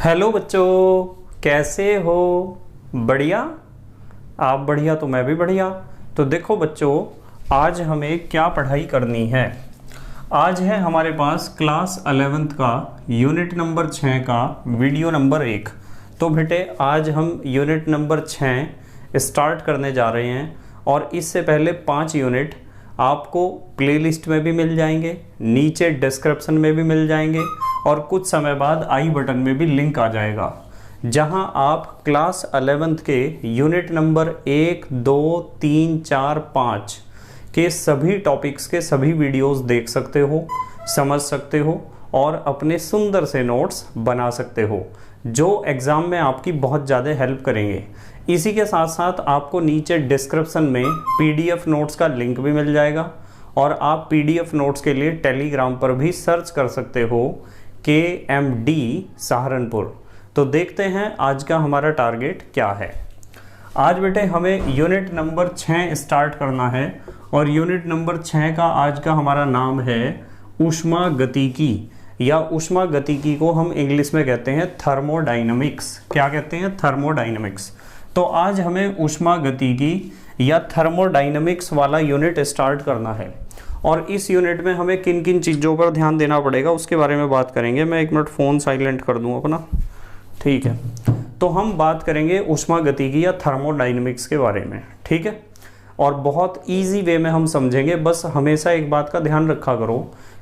Hello बच्चों, कैसे हो? बढ़िया। आप बढ़िया तो मैं भी बढ़िया। तो देखो बच्चों, आज हमें क्या पढ़ाई करनी है। आज है हमारे पास क्लास 11th का यूनिट नंबर 6 का वीडियो नंबर 1। तो बेटे आज हम यूनिट नंबर 6 स्टार्ट करने जा रहे हैं और इससे पहले 5 यूनिट आपको प्लेलिस्ट में भी मिल जाएंगे, नीचे डिस्क्रिप्शन में भी मिल जाएंगे और कुछ समय बाद आई बटन में भी लिंक आ जाएगा, जहां आप क्लास 11th के यूनिट नंबर 1, 2, 3, 4, 5 के सभी टॉपिक्स के सभी वीडियोस देख सकते हो, समझ सकते हो और अपने सुंदर से नोट्स बना सकते हो, जो एग्ज़ाम में आपकी बहुत ज़्यादा हेल्प करेंगे। इसी के साथ साथ आपको नीचे डिस्क्रिप्शन में PDF नोट्स का लिंक भी मिल जाएगा और आप PDF नोट्स के लिए टेलीग्राम पर भी सर्च कर सकते हो KMD सहारनपुर। तो देखते हैं आज का हमारा टारगेट क्या है। आज बेटे हमें यूनिट नंबर 6 स्टार्ट करना है और यूनिट नंबर 6 का आज का हमारा नाम है ऊष्मागतिकी, या ऊष्मागतिकी को हम इंग्लिश में कहते हैं थर्मोडायनामिक्स। क्या कहते हैं? थर्मोडायनामिक्स। तो आज हमें ऊष्मागतिकी या थर्मोडायनामिक्स वाला यूनिट स्टार्ट करना है और इस यूनिट में हमें किन किन चीज़ों पर ध्यान देना पड़ेगा उसके बारे में बात करेंगे। मैं 1 मिनट फ़ोन साइलेंट कर दूं अपना, ठीक है। तो हम बात करेंगे ऊष्मागतिकी या थर्मोडायनामिक्स के बारे में, ठीक है। और बहुत इजी वे में हम समझेंगे। बस हमेशा एक बात का ध्यान रखा करो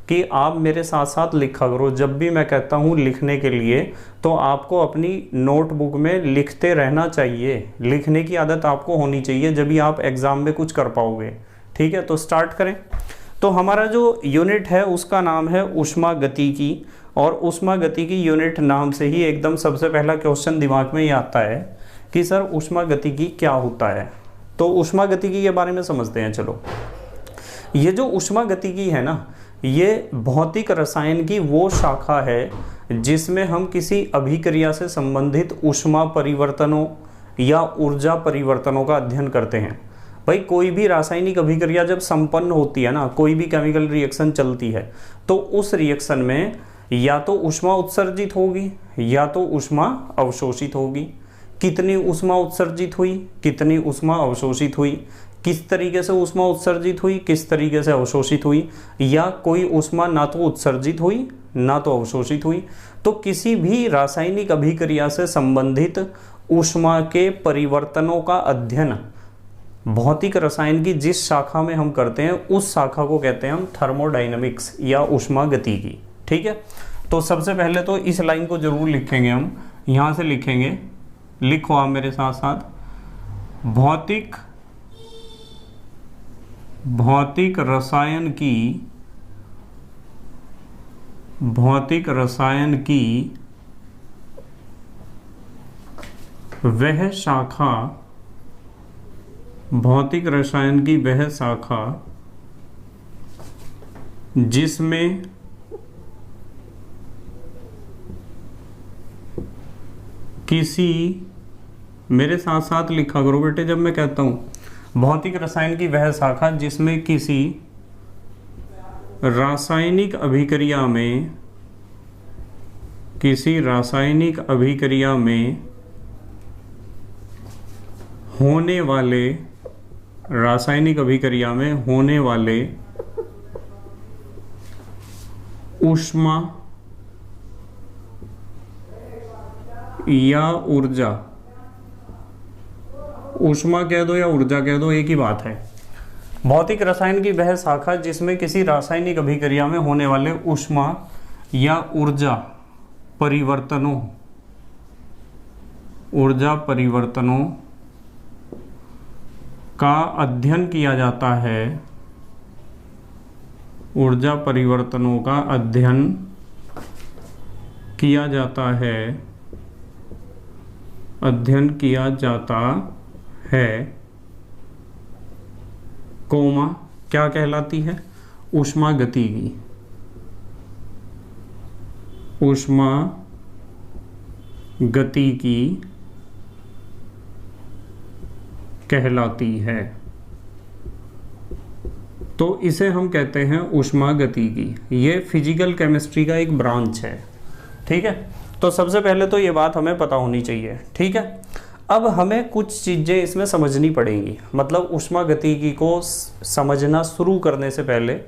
कि आप मेरे साथ साथ लिखा करो। जब भी मैं कहता हूँ लिखने के लिए, तो आपको अपनी नोटबुक में लिखते रहना चाहिए। लिखने की आदत आपको होनी चाहिए, जब भी आप एग्ज़ाम में कुछ कर पाओगे, ठीक है। तो स्टार्ट करें। तो हमारा जो यूनिट है उसका नाम है ऊष्मागतिकी और ऊष्मागतिकी यूनिट नाम से ही एकदम सबसे पहला क्वेश्चन दिमाग में ये आता है कि सर ऊष्मागतिकी क्या होता है। तो ऊष्मागतिकी के बारे में समझते हैं। चलो, ये जो ऊष्मागतिकी है ना, ये भौतिक रसायन की वो शाखा है जिसमें हम किसी अभिक्रिया से संबंधित ऊष्मा परिवर्तनों या ऊर्जा परिवर्तनों का अध्ययन करते हैं। भाई कोई भी रासायनिक अभिक्रिया जब संपन्न होती है ना, कोई भी केमिकल रिएक्शन चलती है, तो उस रिएक्शन में या तो ऊष्मा उत्सर्जित होगी या तो ऊष्मा अवशोषित होगी। कितनी ऊष्मा उत्सर्जित हुई, कितनी ऊष्मा अवशोषित हुई, किस तरीके से ऊष्मा उत्सर्जित हुई, किस तरीके से अवशोषित हुई, या कोई ऊष्मा ना तो उत्सर्जित हुई ना तो अवशोषित हुई। तो किसी भी रासायनिक अभिक्रिया से संबंधित ऊष्मा के परिवर्तनों का अध्ययन भौतिक रसायन की जिस शाखा में हम करते हैं उस शाखा को कहते हैं हम थर्मोडायनामिक्स या ऊष्मागतिकी, ठीक है। तो सबसे पहले तो इस लाइन को जरूर लिखेंगे हम, यहाँ से लिखेंगे, लिखो आप मेरे साथ साथ, भौतिक रसायन की वह शाखा, भौतिक रसायन की वह शाखा जिसमें किसी, मेरे साथ साथ लिखा करो बेटे जब मैं कहता हूं भौतिक रसायन की वह शाखा जिसमें किसी रासायनिक अभिक्रिया में होने वाले ऊष्मा या ऊर्जा, ऊष्मा कह दो या ऊर्जा कह दो, एक ही बात है। भौतिक रसायन की वह शाखा जिसमें किसी रासायनिक अभिक्रिया में होने वाले ऊष्मा या ऊर्जा परिवर्तनों का अध्ययन किया जाता है, ऊर्जा परिवर्तनों का अध्ययन किया जाता है, कोमा क्या कहलाती है? ऊष्मागतिकी। कहलाती है। तो इसे हम कहते हैं ऊष्मागतिकी। ये फिजिकल केमिस्ट्री का एक ब्रांच है, ठीक है। तो सबसे पहले तो ये बात हमें पता होनी चाहिए, ठीक है। अब हमें कुछ चीज़ें इसमें समझनी पड़ेंगी, मतलब ऊष्मागतिकी को समझना शुरू करने से पहले,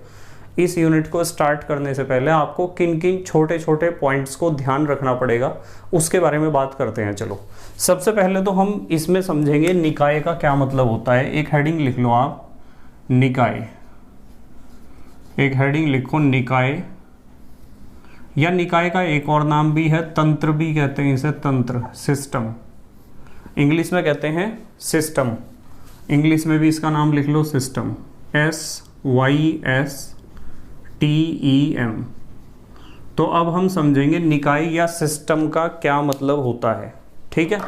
इस यूनिट को स्टार्ट करने से पहले आपको किन किन छोटे छोटे पॉइंट्स को ध्यान रखना पड़ेगा, उसके बारे में बात करते हैं। चलो, सबसे पहले तो हम इसमें समझेंगे निकाय का क्या मतलब होता है। एक हेडिंग लिख लो आप, निकाय। एक हेडिंग लिखो निकाय, या निकाय का एक और नाम भी है, तंत्र भी कहते हैं इसे, तंत्र, सिस्टम। इंग्लिश में कहते हैं सिस्टम, इंग्लिश में भी इसका नाम लिख लो सिस्टम, SYSTEM। तो अब हम समझेंगे निकाय या सिस्टम का क्या मतलब होता है, ठीक है।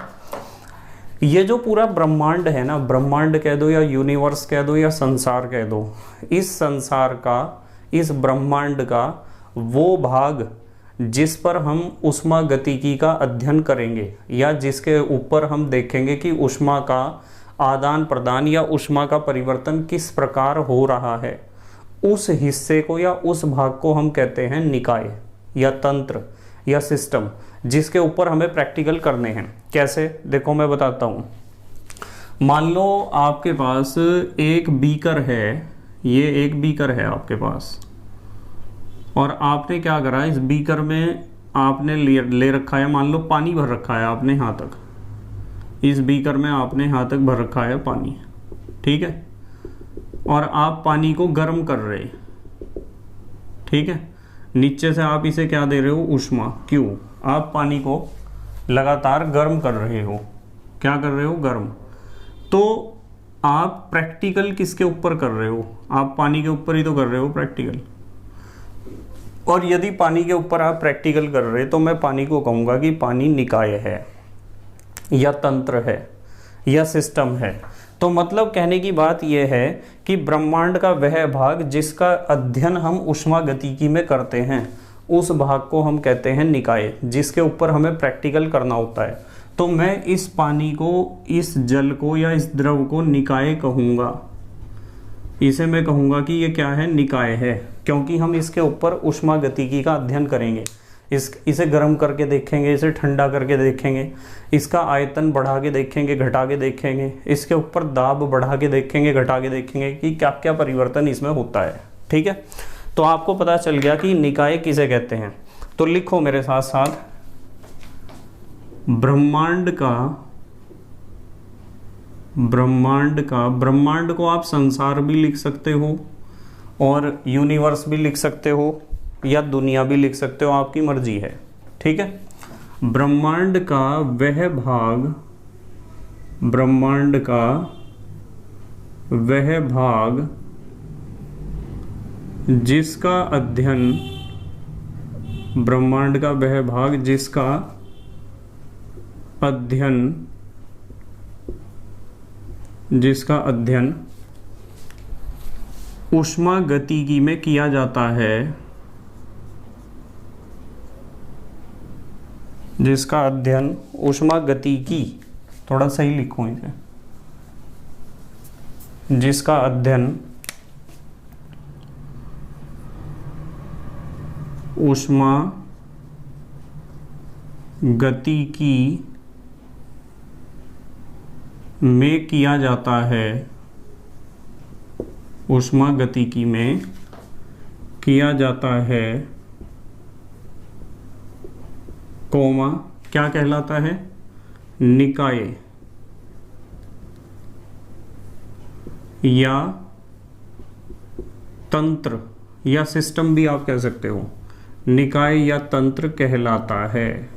ये जो पूरा ब्रह्मांड है ना, ब्रह्मांड कह दो या यूनिवर्स कह दो या संसार कह दो, इस संसार का, इस ब्रह्मांड का वो भाग जिस पर हम ऊष्मागतिकी का अध्ययन करेंगे, या जिसके ऊपर हम देखेंगे कि ऊष्मा का आदान प्रदान या ऊष्मा का परिवर्तन किस प्रकार हो रहा है, उस हिस्से को या उस भाग को हम कहते हैं निकाय या तंत्र या सिस्टम, जिसके ऊपर हमें प्रैक्टिकल करने हैं। कैसे, देखो मैं बताता हूँ। मान लो आपके पास एक बीकर है, ये एक बीकर है आपके पास, और आपने क्या करा, इस बीकर में आपने ले रखा है, मान लो पानी भर रखा है आपने यहाँ तक, इस बीकर में आपने यहाँ तक भर रखा है पानी, ठीक है। और आप पानी को गर्म कर रहे, ठीक है। नीचे से आप इसे क्या दे रहे हो, ऊष्मा। क्यों, आप पानी को लगातार गर्म कर रहे हो, क्या कर रहे हो, गर्म। तो आप प्रैक्टिकल किसके ऊपर कर रहे हो, आप पानी के ऊपर ही तो कर रहे हो प्रैक्टिकल। और यदि पानी के ऊपर आप प्रैक्टिकल कर रहे, तो मैं पानी को कहूँगा कि पानी निकाय है या तंत्र है या सिस्टम है। तो मतलब कहने की बात यह है कि ब्रह्मांड का वह भाग जिसका अध्ययन हम ऊष्मागतिकी में करते हैं, उस भाग को हम कहते हैं निकाय, जिसके ऊपर हमें प्रैक्टिकल करना होता है। तो मैं इस पानी को, इस जल को या इस द्रव को निकाय कहूँगा, इसे मैं कहूँगा कि ये क्या है, निकाय है, क्योंकि हम इसके ऊपर ऊष्मागतिकी का अध्ययन करेंगे। इसे गर्म करके देखेंगे, इसे ठंडा करके देखेंगे, इसका आयतन बढ़ा के देखेंगे, घटा के देखेंगे, इसके ऊपर दाब बढ़ा के देखेंगे, घटा के देखेंगे कि क्या क्या परिवर्तन इसमें होता है, ठीक है। तो आपको पता चल गया कि निकाय किसे कहते हैं। तो लिखो मेरे साथ साथ, ब्रह्मांड को आप संसार भी लिख सकते हो, और यूनिवर्स भी लिख सकते हो, या दुनिया भी लिख सकते हो, आपकी मर्जी है, ठीक है। ब्रह्मांड का वह भाग जिसका अध्ययन, ब्रह्मांड का वह भाग जिसका अध्ययन ऊष्मागतिकी में किया जाता है, जिसका अध्ययन ऊष्मागतिकी, थोड़ा सही लिखूं इसे, जिसका अध्ययन ऊष्मागतिकी में किया जाता है, ऊष्मागतिकी में किया जाता है, कोमा क्या कहलाता है, निकाय या तंत्र या सिस्टम भी आप कह सकते हो, निकाय या तंत्र कहलाता है।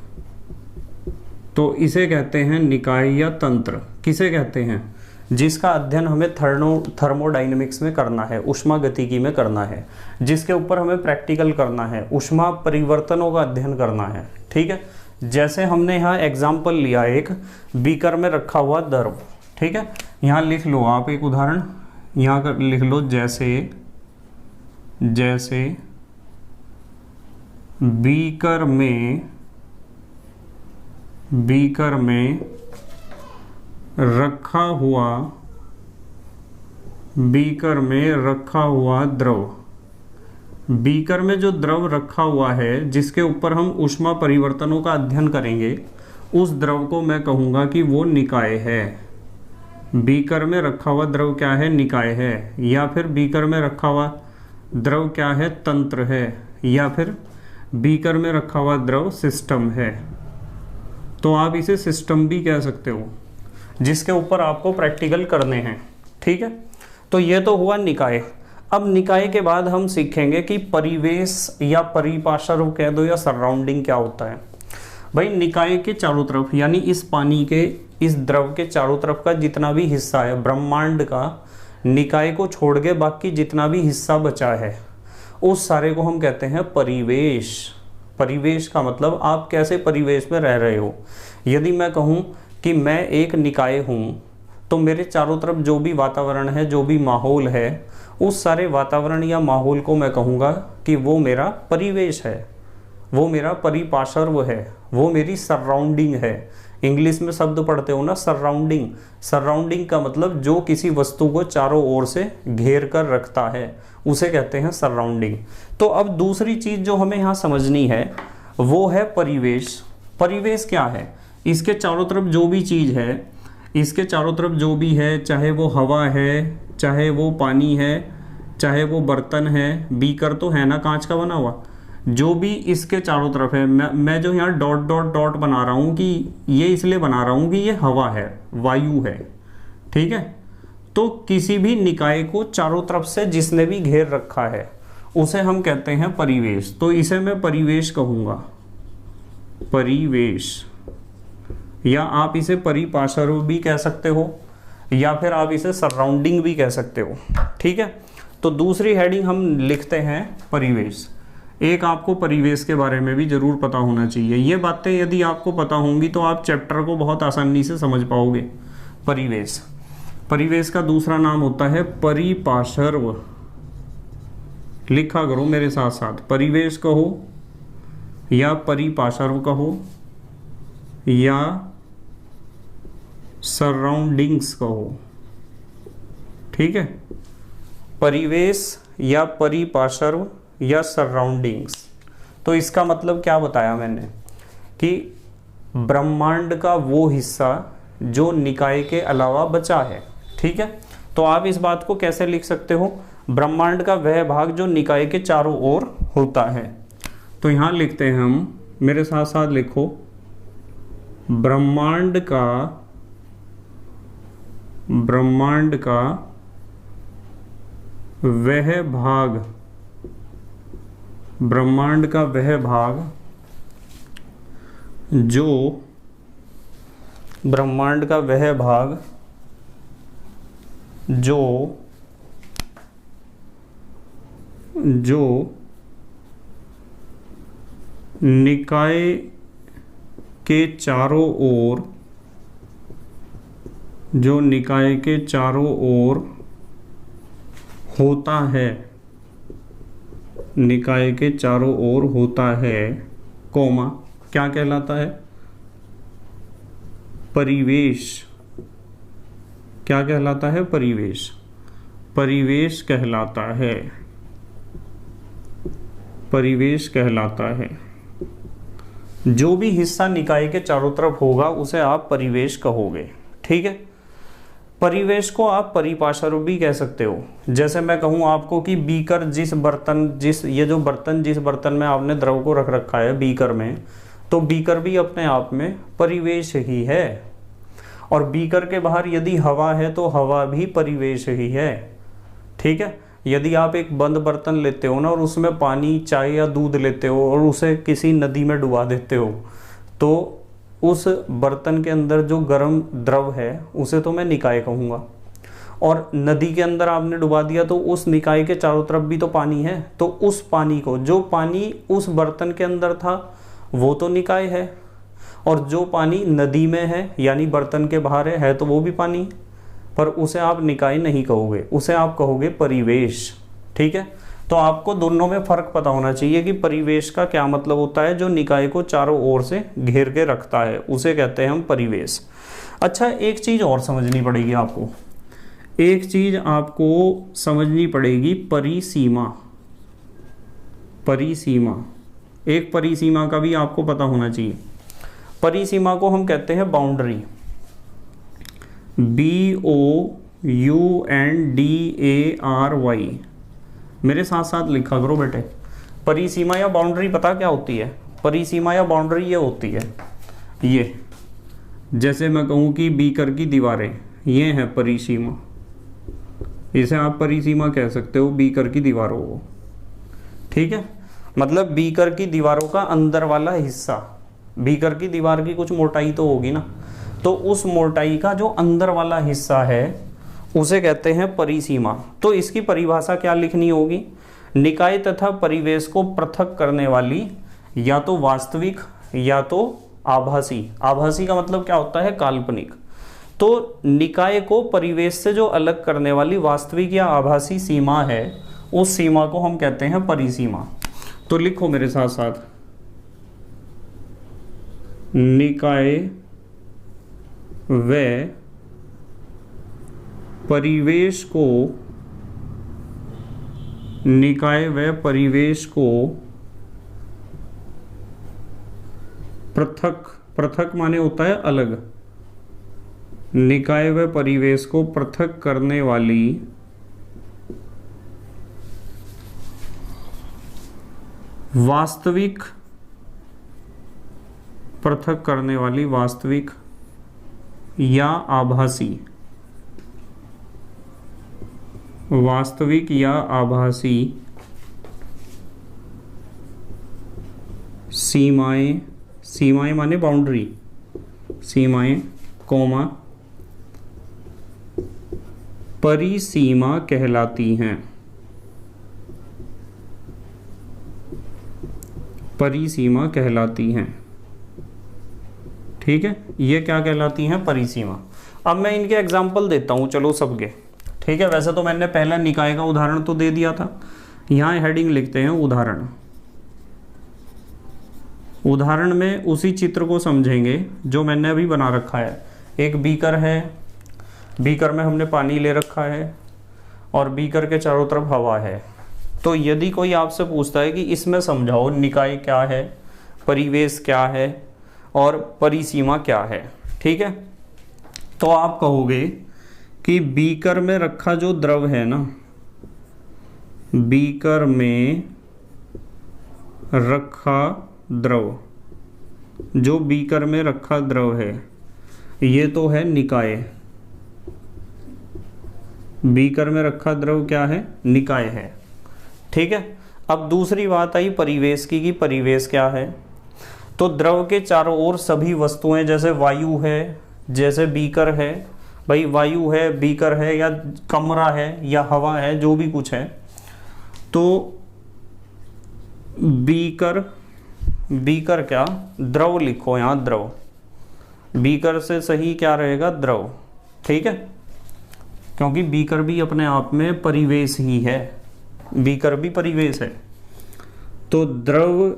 तो इसे कहते हैं निकाय या तंत्र। किसे कहते हैं, जिसका अध्ययन हमें थर्मोडायनेमिक्स में करना है, ऊष्मागतिकी में करना है, जिसके ऊपर हमें प्रैक्टिकल करना है, ऊष्मा परिवर्तनों का अध्ययन करना है, ठीक है। जैसे हमने यहाँ एग्जाम्पल लिया एक बीकर में रखा हुआ द्रव, ठीक है। यहाँ लिख लो आप एक उदाहरण, यहाँ कर लिख लो, जैसे बीकर में रखा हुआ द्रव, बीकर में जो द्रव रखा हुआ है जिसके ऊपर हम ऊष्मा परिवर्तनों का अध्ययन करेंगे, उस द्रव को मैं कहूँगा कि वो निकाय है। बीकर में रखा हुआ द्रव क्या है? निकाय है। या फिर बीकर में रखा हुआ द्रव क्या है? तंत्र है। या फिर बीकर में रखा हुआ द्रव सिस्टम है। तो आप इसे सिस्टम भी कह सकते हो, जिसके ऊपर आपको प्रैक्टिकल करने हैं। ठीक है, तो ये तो हुआ निकाय। अब निकाय के बाद हम सीखेंगे कि परिवेश या परिपार्श्व कह दो या सराउंडिंग क्या होता है। भाई निकाय के चारों तरफ, यानी इस पानी के, इस द्रव के चारों तरफ का जितना भी हिस्सा है ब्रह्मांड का, निकाय को छोड़ के बाकी जितना भी हिस्सा बचा है, उस सारे को हम कहते हैं परिवेश। परिवेश का मतलब आप कैसे परिवेश में रह रहे हो। यदि मैं कहूँ कि मैं एक निकाय हूँ, तो मेरे चारों तरफ जो भी वातावरण है, जो भी माहौल है, उस सारे वातावरण या माहौल को मैं कहूँगा कि वो मेरा परिवेश है, वो मेरा परिपार्श्व है, वो मेरी सराउंडिंग है। इंग्लिश में शब्द पढ़ते हो ना, सराउंडिंग। सराउंडिंग का मतलब जो किसी वस्तु को चारों ओर से घेर कर रखता है, उसे कहते हैं सराउंडिंग। तो अब दूसरी चीज़ जो हमें यहाँ समझनी है वो है परिवेश। परिवेश क्या है? इसके चारों तरफ जो भी चीज़ है, इसके चारों तरफ जो भी है, चाहे वो हवा है, चाहे वो पानी है, चाहे वो बर्तन है, बीकर तो है ना कांच का बना हुआ, जो भी इसके चारों तरफ है, मैं जो यहाँ डॉट डॉट डॉट बना रहा हूँ कि ये इसलिए बना रहा हूँ कि ये हवा है, वायु है। ठीक है, तो किसी भी निकाय को चारों तरफ से जिसने भी घेर रखा है उसे हम कहते हैं परिवेश। तो इसे मैं परिवेश कहूँगा, परिवेश। या आप इसे परिपार्श्व भी कह सकते हो, या फिर आप इसे सराउंडिंग भी कह सकते हो। ठीक है, तो दूसरी हेडिंग हम लिखते हैं परिवेश। एक आपको परिवेश के बारे में भी जरूर पता होना चाहिए। ये बातें यदि आपको पता होंगी तो आप चैप्टर को बहुत आसानी से समझ पाओगे। परिवेश, परिवेश का दूसरा नाम होता है परिपार्श्व। लिखा करो मेरे साथ साथ, परिवेश कहो या परिपार्श्व कहो या सराउंडिंग्स कहो। ठीक है, परिवेश या परिपार्श्व या सराउंडिंग्स। तो इसका मतलब क्या बताया मैंने कि ब्रह्मांड का वो हिस्सा जो निकाय के अलावा बचा है। ठीक है, तो आप इस बात को कैसे लिख सकते हो? ब्रह्मांड का वह भाग जो निकाय के चारों ओर होता है। तो यहाँ लिखते हैं हम, मेरे साथ साथ लिखो, ब्रह्मांड का वह भाग, ब्रह्मांड का वह भाग जो, ब्रह्मांड का वह भाग जो निकाय के चारों ओर, जो निकाय के चारों ओर होता है, निकाय के चारों ओर होता है, कोमा, क्या कहलाता है? परिवेश। क्या कहलाता है? परिवेश। परिवेश कहलाता है, परिवेश कहलाता है। जो भी हिस्सा निकाय के चारों तरफ होगा उसे आप परिवेश कहोगे। ठीक है, परिवेश को आप परिपार्श्व भी कह सकते हो। जैसे मैं कहूँ आपको कि बीकर, जिस बर्तन में आपने द्रव को रख रखा है बीकर में, तो बीकर भी अपने आप में परिवेश ही है। और बीकर के बाहर यदि हवा है तो हवा भी परिवेश ही है। ठीक है, यदि आप एक बंद बर्तन लेते हो ना और उसमें पानी, चाय या दूध लेते हो और उसे किसी नदी में डुबा देते हो, तो उस बर्तन के अंदर जो गर्म द्रव है उसे तो मैं निकाय कहूँगा। और नदी के अंदर आपने डुबा दिया तो उस निकाय के चारों तरफ भी तो पानी है, तो उस पानी को, जो पानी उस बर्तन के अंदर था वो तो निकाय है, और जो पानी नदी में है यानी बर्तन के बाहर है तो वो भी पानी, पर उसे आप निकाय नहीं कहोगे, उसे आप कहोगे परिवेश। ठीक है, तो आपको दोनों में फ़र्क पता होना चाहिए कि परिवेश का क्या मतलब होता है। जो निकाय को चारों ओर से घेर के रखता है उसे कहते हैं हम परिवेश। अच्छा, एक चीज़ और समझनी पड़ेगी आपको, एक चीज़ आपको समझनी पड़ेगी, परिसीमा। परिसीमा, एक परिसीमा का भी आपको पता होना चाहिए। परिसीमा को हम कहते हैं बाउंड्री, BOUNDARY। मेरे साथ साथ लिखा करो बेटे। परिसीमा या बाउंड्री पता क्या होती है? परिसीमा या बाउंड्री ये होती है, ये जैसे मैं कहूँ कि बीकर की दीवारें, ये है परिसीमा। इसे आप परिसीमा कह सकते हो बीकर की दीवारों को, ठीक है। मतलब बीकर की दीवारों का अंदर वाला हिस्सा, बीकर की दीवार की कुछ मोटाई तो होगी ना, तो उस मोटाई का जो अंदर वाला हिस्सा है उसे कहते हैं परिसीमा। तो इसकी परिभाषा क्या लिखनी होगी? निकाय तथा परिवेश को पृथक करने वाली या तो वास्तविक या तो आभासी। आभासी का मतलब क्या होता है? काल्पनिक। तो निकाय को परिवेश से जो अलग करने वाली वास्तविक या आभासी सीमा है, उस सीमा को हम कहते हैं परिसीमा। तो लिखो मेरे साथ साथ, निकाय व परिवेश को, निकाय व परिवेश को पृथक, पृथक माने होता है अलग, निकाय व परिवेश को पृथक करने वाली वास्तविक, पृथक करने वाली वास्तविक या आभासी, वास्तविक या आभासी सीमाएं, सीमाएं माने बाउंड्री, सीमाएं कोमा परिसीमा कहलाती हैं। परिसीमा कहलाती हैं, ठीक है। ये क्या कहलाती हैं? परिसीमा। अब मैं इनके एग्जाम्पल देता हूँ, चलो सबके, ठीक है। वैसे तो मैंने पहला निकाय का उदाहरण तो दे दिया था, यहाँ हेडिंग लिखते हैं उदाहरण। उदाहरण में उसी चित्र को समझेंगे जो मैंने अभी बना रखा है। एक बीकर है, बीकर में हमने पानी ले रखा है और बीकर के चारों तरफ हवा है। तो यदि कोई आपसे पूछता है कि इसमें समझाओ निकाय क्या है, परिवेश क्या है और परिसीमा क्या है, ठीक है, तो आप कहोगे कि बीकर में रखा जो द्रव है ना, बीकर में रखा द्रव, जो बीकर में रखा द्रव है, ये तो है निकाय। बीकर में रखा द्रव क्या है? निकाय है, ठीक है। अब दूसरी बात आई परिवेश की, कि परिवेश क्या है? तो द्रव के चारों ओर सभी वस्तुएं, जैसे वायु है, जैसे बीकर है, भाई वायु है, बीकर है, या कमरा है, या हवा है, जो भी कुछ है, तो बीकर, बीकर क्या? द्रव लिखो यहाँ, द्रव। बीकर से सही क्या रहेगा? द्रव, ठीक है, क्योंकि बीकर भी अपने आप में परिवेश ही है, बीकर भी परिवेश है। तो द्रव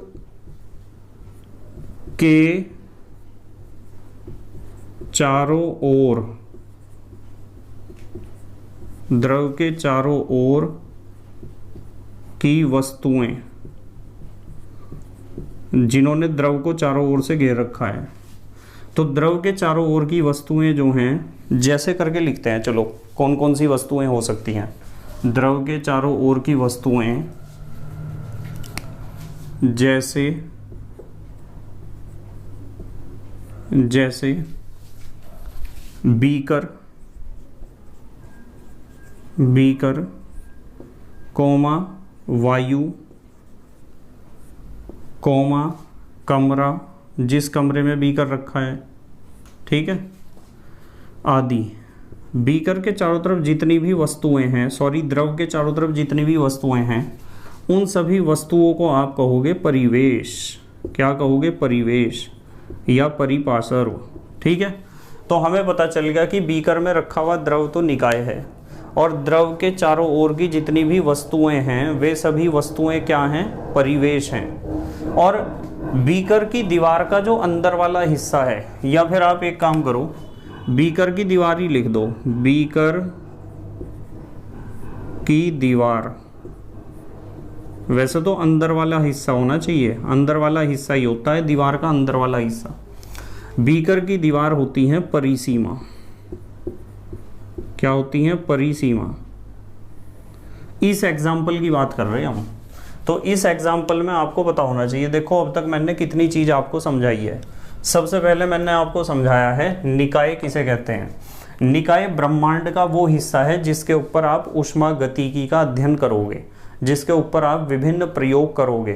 के चारों ओर, द्रव के चारों ओर की वस्तुएं, जिन्होंने द्रव को चारों ओर से घेर रखा है, तो द्रव के चारों ओर की वस्तुएं जो हैं, जैसे करके लिखते हैं, चलो कौन कौन सी वस्तुएं हो सकती हैं। द्रव के चारों ओर की वस्तुएं जैसे, जैसे बीकर, बीकर कोमा वायु कोमा कमरा, जिस कमरे में बीकर रखा है, ठीक है, आदि। बीकर के चारों तरफ जितनी भी वस्तुएं हैं, सॉरी द्रव के चारों तरफ जितनी भी वस्तुएं हैं, उन सभी वस्तुओं को आप कहोगे परिवेश। क्या कहोगे? परिवेश या परिपार्श्व, ठीक है। तो हमें पता चल गया कि बीकर में रखा हुआ द्रव तो निकाय है, और द्रव के चारों ओर की जितनी भी वस्तुएं हैं, वे सभी वस्तुएं क्या हैं? परिवेश हैं। और बीकर की दीवार का जो अंदर वाला हिस्सा है, या फिर आप एक काम करो, बीकर की दीवार ही लिख दो, बीकर की दीवार वैसे तो अंदर वाला हिस्सा होना चाहिए, अंदर वाला हिस्सा ही होता है दीवार का अंदर वाला हिस्सा। बीकर की दीवार होती है परिसीमा। क्या होती है? परिसीमा। इस एग्जाम्पल की बात कर रहे हैं हम, तो इस एग्जाम्पल में आपको पता होना चाहिए। देखो अब तक मैंने कितनी चीज़ आपको समझाई है। सबसे पहले मैंने आपको समझाया है निकाय किसे कहते हैं। निकाय ब्रह्मांड का वो हिस्सा है जिसके ऊपर आप ऊष्मा गतिकी का अध्ययन करोगे, जिसके ऊपर आप विभिन्न प्रयोग करोगे।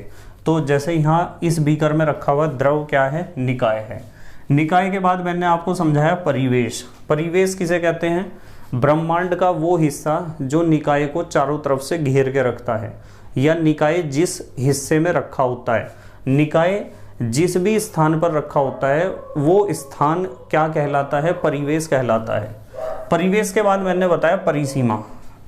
तो जैसे यहाँ इस बीकर में रखा हुआ द्रव क्या है? निकाय है। निकाय के बाद मैंने आपको समझाया परिवेश। परिवेश किसे कहते हैं? ब्रह्मांड का वो हिस्सा जो निकाय को चारों तरफ से घेर के रखता है, या निकाय जिस हिस्से में रखा होता है। निकाय जिस भी स्थान पर रखा होता है वो स्थान क्या कहलाता है? परिवेश कहलाता है। परिवेश के बाद मैंने बताया परिसीमा।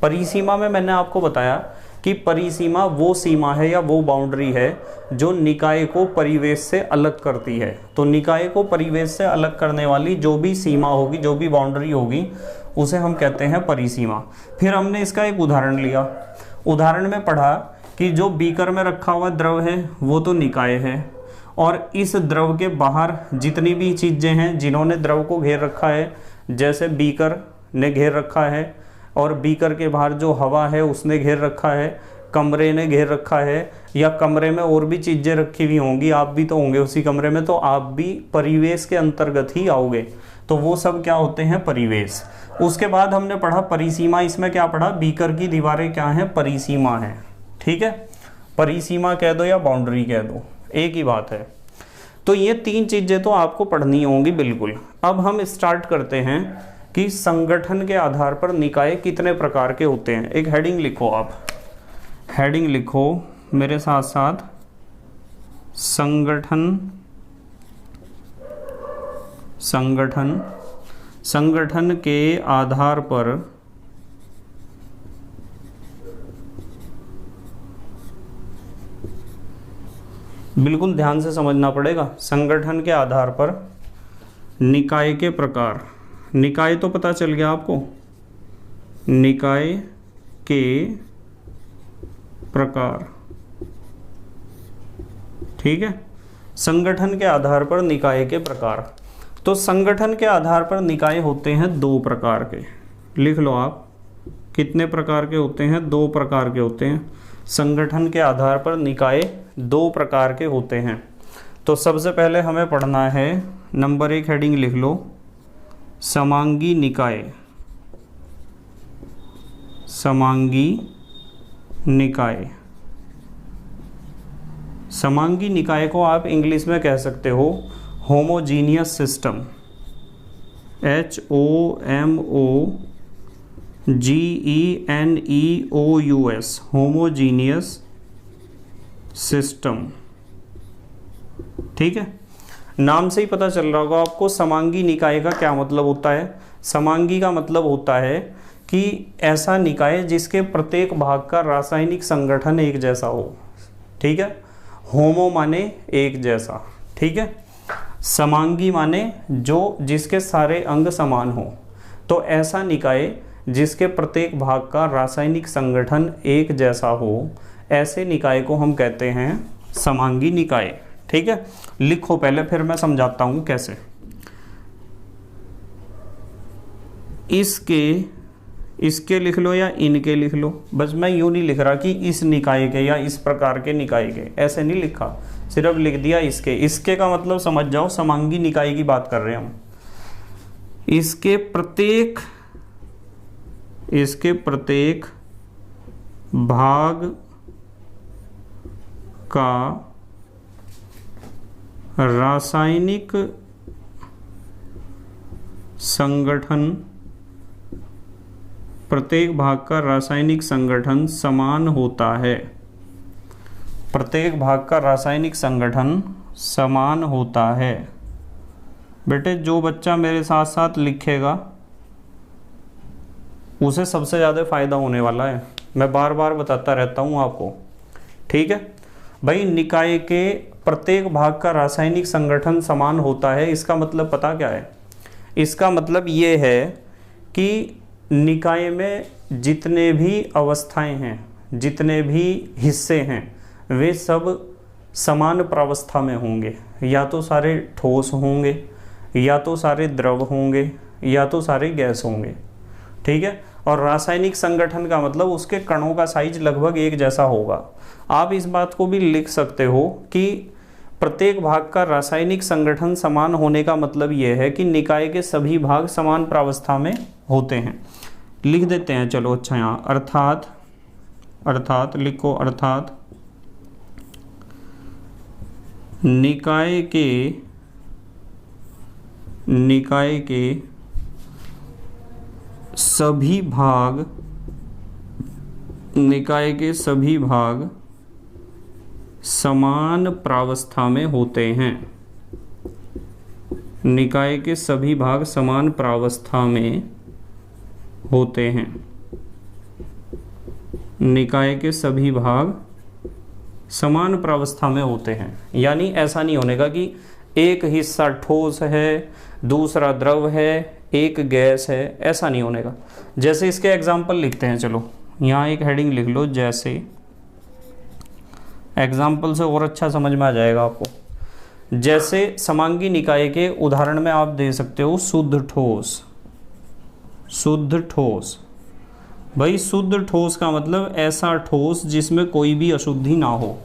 परिसीमा में मैंने आपको बताया कि परिसीमा वो सीमा है या वो बाउंड्री है जो निकाय को परिवेश से अलग करती है। तो निकाय को परिवेश से अलग करने वाली जो भी सीमा होगी, जो भी बाउंड्री होगी, उसे हम कहते हैं परिसीमा। फिर हमने इसका एक उदाहरण लिया। उदाहरण में पढ़ा कि जो बीकर में रखा हुआ द्रव है वो तो निकाय है, और इस द्रव के बाहर जितनी भी चीज़ें हैं जिन्होंने द्रव को घेर रखा है, जैसे बीकर ने घेर रखा है, और बीकर के बाहर जो हवा है उसने घेर रखा है, कमरे ने घेर रखा है, या कमरे में और भी चीज़ें रखी हुई होंगी, आप भी तो होंगे उसी कमरे में, तो आप भी परिवेश के अंतर्गत ही आओगे। तो वो सब क्या होते हैं? परिवेश। उसके बाद हमने पढ़ा परिसीमा। इसमें क्या पढ़ा? बीकर की दीवारें क्या हैं? परिसीमा है। ठीक है, परिसीमा कह दो या बाउंड्री कह दो, एक ही बात है। तो ये तीन चीज़ें तो आपको पढ़नी होंगी बिल्कुल। अब हम स्टार्ट करते हैं कि संगठन के आधार पर निकाय कितने प्रकार के होते हैं। एक हेडिंग लिखो, आप हेडिंग लिखो मेरे साथ साथ, संगठन। संगठन, संगठन के आधार पर बिल्कुल ध्यान से समझना पड़ेगा। संगठन के आधार पर निकाय के प्रकार। निकाय तो पता चल गया आपको, निकाय के प्रकार। ठीक है, संगठन के आधार पर निकाय के प्रकार। तो संगठन के आधार पर निकाय होते हैं दो प्रकार के। लिख लो आप, कितने प्रकार के होते हैं? दो प्रकार के होते हैं। संगठन के आधार पर निकाय दो प्रकार के होते हैं। तो सबसे पहले हमें पढ़ना है, नंबर 1 हेडिंग लिख लो, समांगी निकाय। समांगी निकाय। समांगी निकाय को आप इंग्लिश में कह सकते हो homogeneous system. HOMOGENEOUS, homogeneous system. ठीक है, नाम से ही पता चल रहा होगा आपको समांगी निकाय का क्या मतलब होता है। समांगी का मतलब होता है कि ऐसा निकाय जिसके प्रत्येक भाग का रासायनिक संगठन एक जैसा हो। ठीक है, होमो माने एक जैसा। ठीक है, समांगी माने जो जिसके सारे अंग समान हो। तो ऐसा निकाय जिसके प्रत्येक भाग का रासायनिक संगठन एक जैसा हो, ऐसे निकाय को हम कहते हैं समांगी निकाय। ठीक है, लिखो पहले, फिर मैं समझाता हूं कैसे। इसके लिख लो या इनके लिख लो। बस मैं यूं नहीं लिख रहा कि इस निकाय के या इस प्रकार के निकाय के, ऐसे नहीं लिखा, सिर्फ लिख दिया इसके। इसके का मतलब समझ जाओ, समांगी निकाय की बात कर रहे हैं हम। इसके प्रत्येक भाग का रासायनिक संगठन, प्रत्येक भाग का रासायनिक संगठन समान होता है। प्रत्येक भाग का रासायनिक संगठन समान होता है। बेटे जो बच्चा मेरे साथ साथ लिखेगा उसे सबसे ज़्यादा फायदा होने वाला है। मैं बार बार बताता रहता हूँ आपको। ठीक है भाई, निकाय के प्रत्येक भाग का रासायनिक संगठन समान होता है, इसका मतलब पता क्या है? इसका मतलब ये है कि निकाय में जितने भी अवस्थाएं हैं, जितने भी हिस्से हैं, वे सब समान प्रावस्था में होंगे, या तो सारे ठोस होंगे, या तो सारे द्रव होंगे, या तो सारे गैस होंगे। ठीक है। और रासायनिक संगठन का मतलब उसके कणों का साइज लगभग एक जैसा होगा। आप इस बात को भी लिख सकते हो कि प्रत्येक भाग का रासायनिक संगठन समान होने का मतलब यह है कि निकाय के सभी भाग समान प्रावस्था में होते हैं। लिख देते हैं चलो। अच्छा, यहाँ अर्थात लिखो, अर्थात निकाय के सभी भाग समान प्रावस्था में होते हैं। निकाय के सभी भाग समान प्रावस्था में होते हैं। निकाय के सभी भाग समान प्रावस्था में होते हैं। यानी ऐसा नहीं होने का कि एक हिस्सा ठोस है, दूसरा द्रव है, एक गैस है, ऐसा नहीं होने का। जैसे इसके एग्जाम्पल लिखते हैं। चलो यहाँ एक हेडिंग लिख लो, जैसे। एग्जाम्पल से और अच्छा समझ में आ जाएगा आपको। जैसे समांगी निकाय के उदाहरण में आप दे सकते हो शुद्ध ठोस। शुद्ध ठोस, भाई शुद्ध ठोस का मतलब ऐसा ठोस जिसमें कोई भी अशुद्धि ना हो।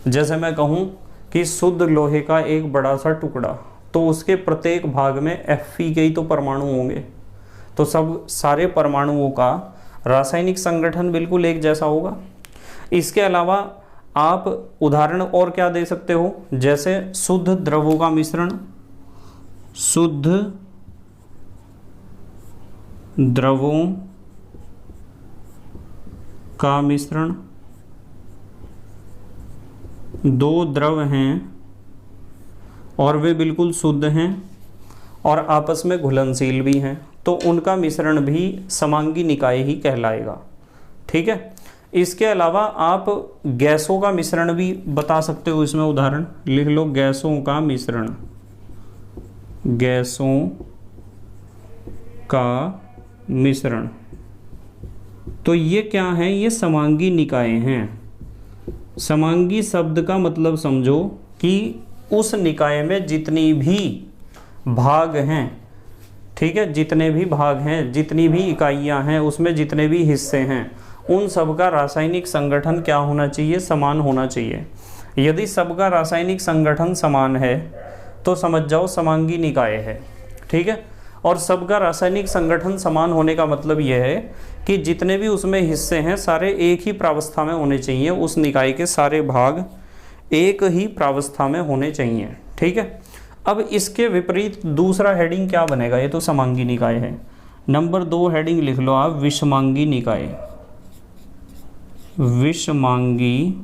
जैसे मैं कहूँ कि शुद्ध लोहे का एक बड़ा सा टुकड़ा, तो उसके प्रत्येक भाग में Fe के ही तो परमाणु होंगे, तो सब सारे परमाणुओं का रासायनिक संगठन बिल्कुल एक जैसा होगा। इसके अलावा आप उदाहरण और क्या दे सकते हो, जैसे शुद्ध द्रवों का मिश्रण। शुद्ध द्रवों का मिश्रण, दो द्रव हैं और वे बिल्कुल शुद्ध हैं और आपस में घुलनशील भी हैं, तो उनका मिश्रण भी समांगी निकाय ही कहलाएगा। ठीक है। इसके अलावा आप गैसों का मिश्रण भी बता सकते हो। इसमें उदाहरण लिख लो, गैसों का मिश्रण। गैसों का मिश्रण, तो ये क्या है, ये समांगी निकाय हैं। समांगी शब्द का मतलब समझो कि उस निकाय में जितनी भी भाग हैं, ठीक है, जितने भी भाग हैं, जितनी भी इकाइयां हैं, उसमें जितने भी हिस्से हैं, उन सब का रासायनिक संगठन क्या होना चाहिए, समान होना चाहिए। यदि सबका रासायनिक संगठन समान है तो समझ जाओ समांगी निकाय है। ठीक है। और सबका रासायनिक संगठन समान होने का मतलब यह है कि जितने भी उसमें हिस्से हैं सारे एक ही प्रावस्था में होने चाहिए। उस निकाय के सारे भाग एक ही प्रावस्था में होने चाहिए। ठीक है। अब इसके विपरीत दूसरा हेडिंग क्या बनेगा, ये तो समांगी निकाय है। नंबर 2 हेडिंग लिख लो आप, विषमांगी निकाय। विषमांगी,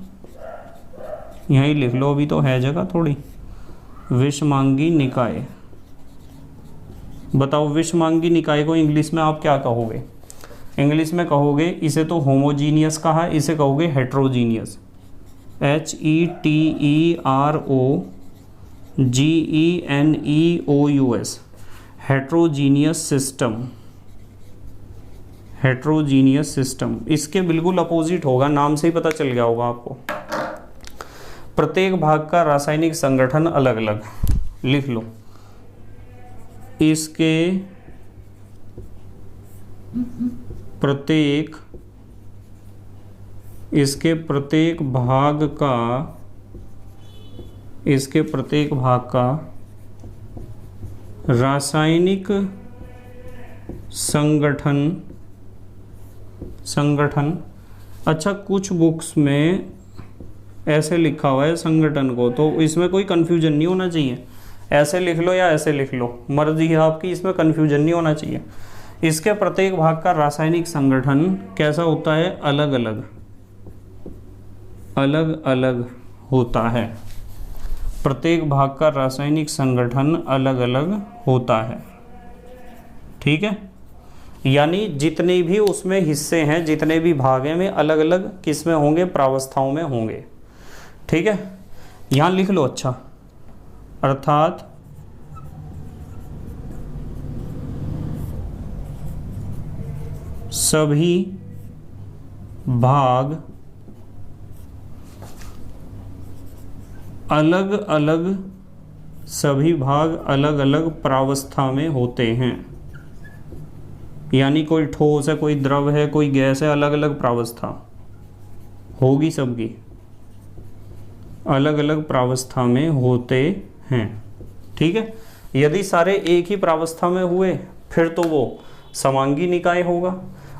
यहीं लिख लो, अभी तो है जगह थोड़ी। विषमांगी निकाय, बताओ विषमांगी निकाय को इंग्लिश में आप क्या कहोगे? इंग्लिश में कहोगे, इसे तो होमोजीनियस कहा, इसे कहोगे heterogeneous. HETROGENEOUS, heterogeneous system. Heterogeneous system इसके बिल्कुल अपोजिट होगा, नाम से ही पता चल गया होगा आपको। प्रत्येक भाग का रासायनिक संगठन अलग अलग। लिख लो, इसके प्रत्येक भाग का रासायनिक संगठन। अच्छा, कुछ बुक्स में ऐसे लिखा हुआ है संगठन को, तो इसमें कोई कंफ्यूजन नहीं होना चाहिए। ऐसे लिख लो या ऐसे लिख लो, मर्जी है आपकी, इसमें कंफ्यूजन नहीं होना चाहिए। इसके प्रत्येक भाग का रासायनिक संगठन कैसा होता है? अलग अलग होता है। प्रत्येक भाग का रासायनिक संगठन अलग अलग होता है। ठीक है। यानी जितने भी उसमें हिस्से हैं, जितने भी भाग हैं, वे अलग अलग किस में होंगे? प्रावस्थाओं में होंगे। ठीक है। यहां लिख लो। अच्छा, अर्थात सभी भाग अलग अलग सभी भाग अलग अलग प्रावस्था में होते हैं। यानी कोई ठोस है, कोई द्रव है, कोई गैस है, अलग अलग प्रावस्था होगी सबकी, अलग अलग प्रावस्था में होते हैं। ठीक है, यदि सारे एक ही प्रावस्था में हुए फिर तो वो समांगी निकाय होगा,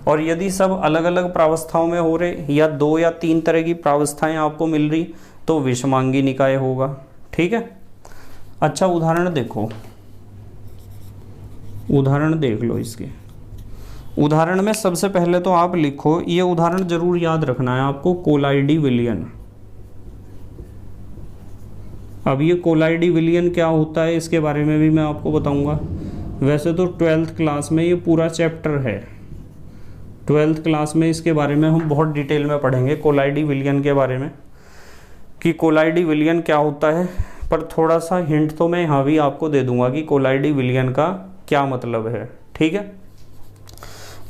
और यदि सब अलग अलग प्रावस्थाओं में हो रहे या 2 या 3 तरह की प्रावस्थाएं आपको मिल रही तो विषमांगी निकाय होगा। ठीक है, अच्छा उदाहरण देखो, उदाहरण देख लो इसके। उदाहरण में सबसे पहले तो आप लिखो, ये उदाहरण जरूर याद रखना है आपको, कोलाइडी विलयन। अब ये कोलाइडी विलयन क्या होता है इसके बारे में भी मैं आपको बताऊंगा। वैसे तो 12th क्लास में ये पूरा चैप्टर है, 12th क्लास में इसके बारे में हम बहुत डिटेल में पढ़ेंगे कोलाइडी विलयन के बारे में कि कोलाइडी विलयन क्या होता है। पर थोड़ा सा हिंट तो मैं यहाँ भी आपको दे दूंगा कि कोलाइडी विलयन का क्या मतलब है। ठीक है,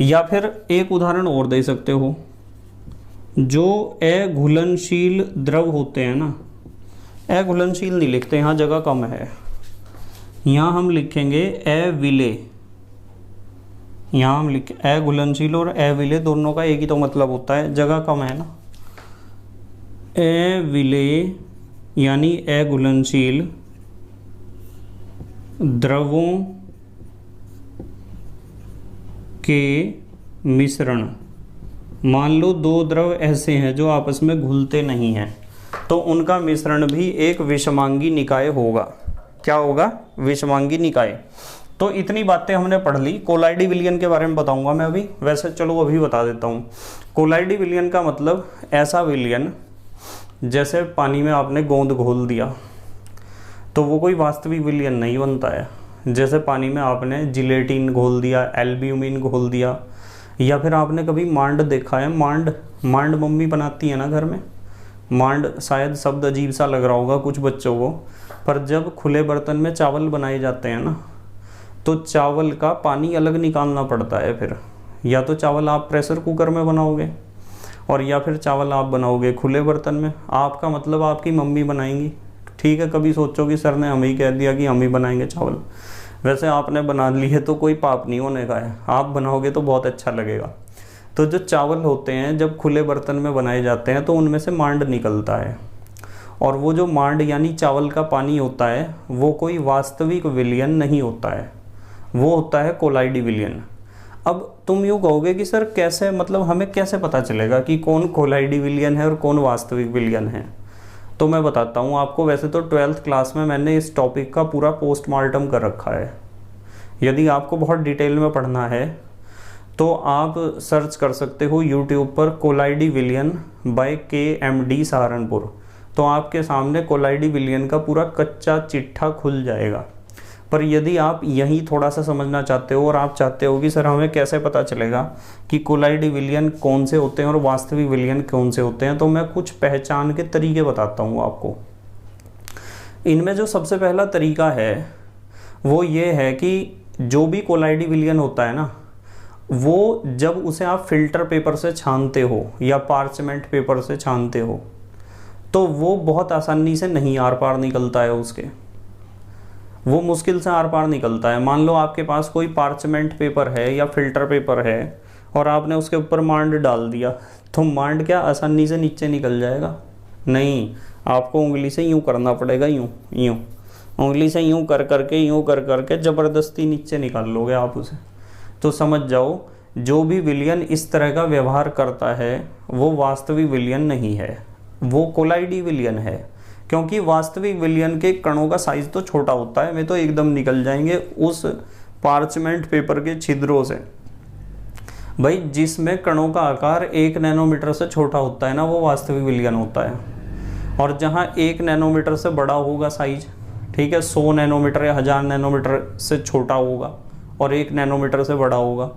या फिर एक उदाहरण और दे सकते हो, जो अघुलनशील द्रव होते हैं ना, अघुलनशील नहीं लिखते, यहाँ जगह कम है, यहाँ हम लिखेंगे अविलेय। यहाँ हम लिख अघुलनशील और अविलेय दोनों का एक ही तो मतलब होता है, जगह कम है ना। अविलेय यानी अघुलनशील द्रवों के मिश्रण। मान लो 2 द्रव ऐसे हैं जो आपस में घुलते नहीं हैं, तो उनका मिश्रण भी एक विषमांगी निकाय होगा। क्या होगा? विषमांगी निकाय। तो इतनी बातें हमने पढ़ ली। कोलाइडी विलयन के बारे में बताऊंगा मैं अभी, वैसे चलो अभी बता देता हूँ। कोलाइडी विलयन का मतलब ऐसा विलयन, जैसे पानी में आपने गोंद घोल दिया तो वो कोई वास्तविक विलयन नहीं बनता है। जैसे पानी में आपने जिलेटिन घोल दिया, एल्ब्यूमिन घोल दिया, या फिर आपने कभी मांड देखा है? मांड मम्मी बनाती है ना घर में। मांड शायद शब्द अजीब सा लग रहा होगा कुछ बच्चों को, पर जब खुले बर्तन में चावल बनाए जाते हैं ना, तो चावल का पानी अलग निकालना पड़ता है। फिर या तो चावल आप प्रेशर कुकर में बनाओगे और या फिर चावल आप बनाओगे खुले बर्तन में। आपका मतलब आपकी मम्मी बनाएंगी। ठीक है, कभी सोचो कि सर ने हमें ही कह दिया कि हम ही बनाएंगे चावल। वैसे आपने बना लिए तो कोई पाप नहीं होने का है, आप बनाओगे तो बहुत अच्छा लगेगा। तो जो चावल होते हैं जब खुले बर्तन में बनाए जाते हैं तो उनमें से मांड निकलता है, और वो जो मांड यानी चावल का पानी होता है वो कोई वास्तविक विलयन नहीं होता है, वो होता है कोलाइडी विलयन। अब तुम यूँ कहोगे कि सर कैसे, मतलब हमें कैसे पता चलेगा कि कौन कोलाइडी विलयन है और कौन वास्तविक विलयन है? तो मैं बताता हूँ आपको। वैसे तो 12th क्लास में मैंने इस टॉपिक का पूरा पोस्टमार्टम कर रखा है। यदि आपको बहुत डिटेल में पढ़ना है तो आप सर्च कर सकते हो यूट्यूब पर कोलाइडी विलयन बाय KMD सहारनपुर, तो आपके सामने कोलाइडी विलयन का पूरा कच्चा चिट्ठा खुल जाएगा। पर यदि आप यहीं थोड़ा सा समझना चाहते हो और आप चाहते हो कि सर हमें कैसे पता चलेगा कि कोलाइडी विलयन कौन से होते हैं और वास्तविक विलयन कौन से होते हैं, तो मैं कुछ पहचान के तरीके बताता हूँ आपको। इनमें जो सबसे पहला तरीका है वो ये है कि जो भी कोलाइडी विलयन होता है ना, वो जब उसे आप फिल्टर पेपर से छानते हो या पार्चमेंट पेपर से छानते हो तो वो बहुत आसानी से नहीं आर पार निकलता है उसके, वो मुश्किल से आर पार निकलता है। मान लो आपके पास कोई पार्चमेंट पेपर है या फिल्टर पेपर है और आपने उसके ऊपर मांड डाल दिया, तो मांड क्या आसानी से नीचे निकल जाएगा? नहीं, आपको उंगली से यूँ करना पड़ेगा, यूँ उंगली से यूँ कर करके ज़बरदस्ती नीचे निकाल लोगे आप उसे। तो समझ जाओ, जो भी विलयन इस तरह का व्यवहार करता है वो वास्तविक विलयन नहीं है, वो कोलाइडी विलयन है। क्योंकि वास्तविक विलयन के कणों का साइज तो छोटा होता है, वे तो एकदम निकल जाएंगे उस पार्चमेंट पेपर के छिद्रों से। भाई जिसमें कणों का आकार 1 नैनोमीटर से छोटा होता है ना, वो वास्तविक विलयन होता है। और जहाँ 1 नैनोमीटर से बड़ा होगा साइज, ठीक है, 100 नैनोमीटर या 1000 नैनोमीटर से छोटा होगा और 1 नैनोमीटर से बड़ा होगा,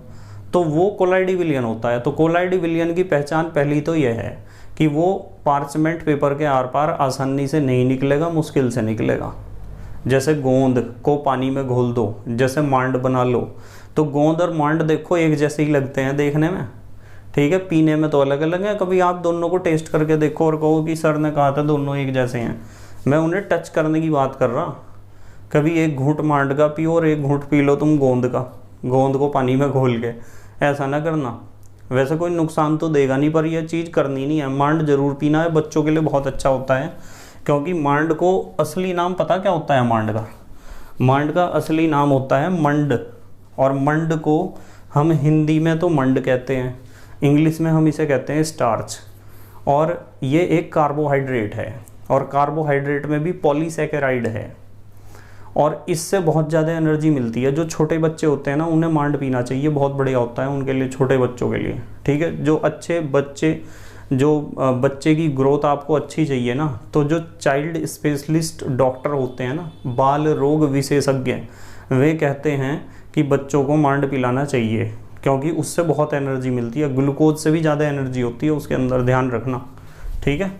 तो वो कोलाइडी विलयन होता है। तो कोलाइडी विलयन की पहचान पहली तो यह है कि वो पार्चमेंट पेपर के आर पार आसानी से नहीं निकलेगा, मुश्किल से निकलेगा। जैसे गोंद को पानी में घोल दो, जैसे मांड बना लो, तो गोंद और मांड देखो एक जैसे ही लगते हैं देखने में, ठीक है, पीने में तो अलग अलग है। कभी आप दोनों को टेस्ट करके देखो और कहो कि सर ने कहा था दोनों एक जैसे हैं, मैं उन्हें टच करने की बात कर रहा। कभी एक घूंट मांड का पियो और एक घूंट पी लो तुम गोंद का, गोंद को पानी में घोल के, ऐसा ना करना। वैसे कोई नुकसान तो देगा नहीं, पर यह चीज़ करनी नहीं है। मांड जरूर पीना है, बच्चों के लिए बहुत अच्छा होता है, क्योंकि मांड को असली नाम पता क्या होता है? मांड का, मांड का असली नाम होता है मंड, और मंड को हम हिंदी में तो मंड कहते हैं, इंग्लिश में हम इसे कहते हैं स्टार्च। और ये एक कार्बोहाइड्रेट है, और कार्बोहाइड्रेट में भी पॉलीसैकेराइड है, और इससे बहुत ज़्यादा एनर्जी मिलती है। जो छोटे बच्चे होते हैं ना, उन्हें मांड पीना चाहिए, बहुत बढ़िया होता है उनके लिए, छोटे बच्चों के लिए, ठीक है। जो अच्छे बच्चे, जो बच्चे की ग्रोथ आपको अच्छी चाहिए ना, तो जो चाइल्ड स्पेशलिस्ट डॉक्टर होते हैं ना, बाल रोग विशेषज्ञ, वे कहते हैं कि बच्चों को मांड पिलाना चाहिए, क्योंकि उससे बहुत एनर्जी मिलती है, ग्लूकोज से भी ज़्यादा एनर्जी होती है उसके अंदर, ध्यान रखना, ठीक है।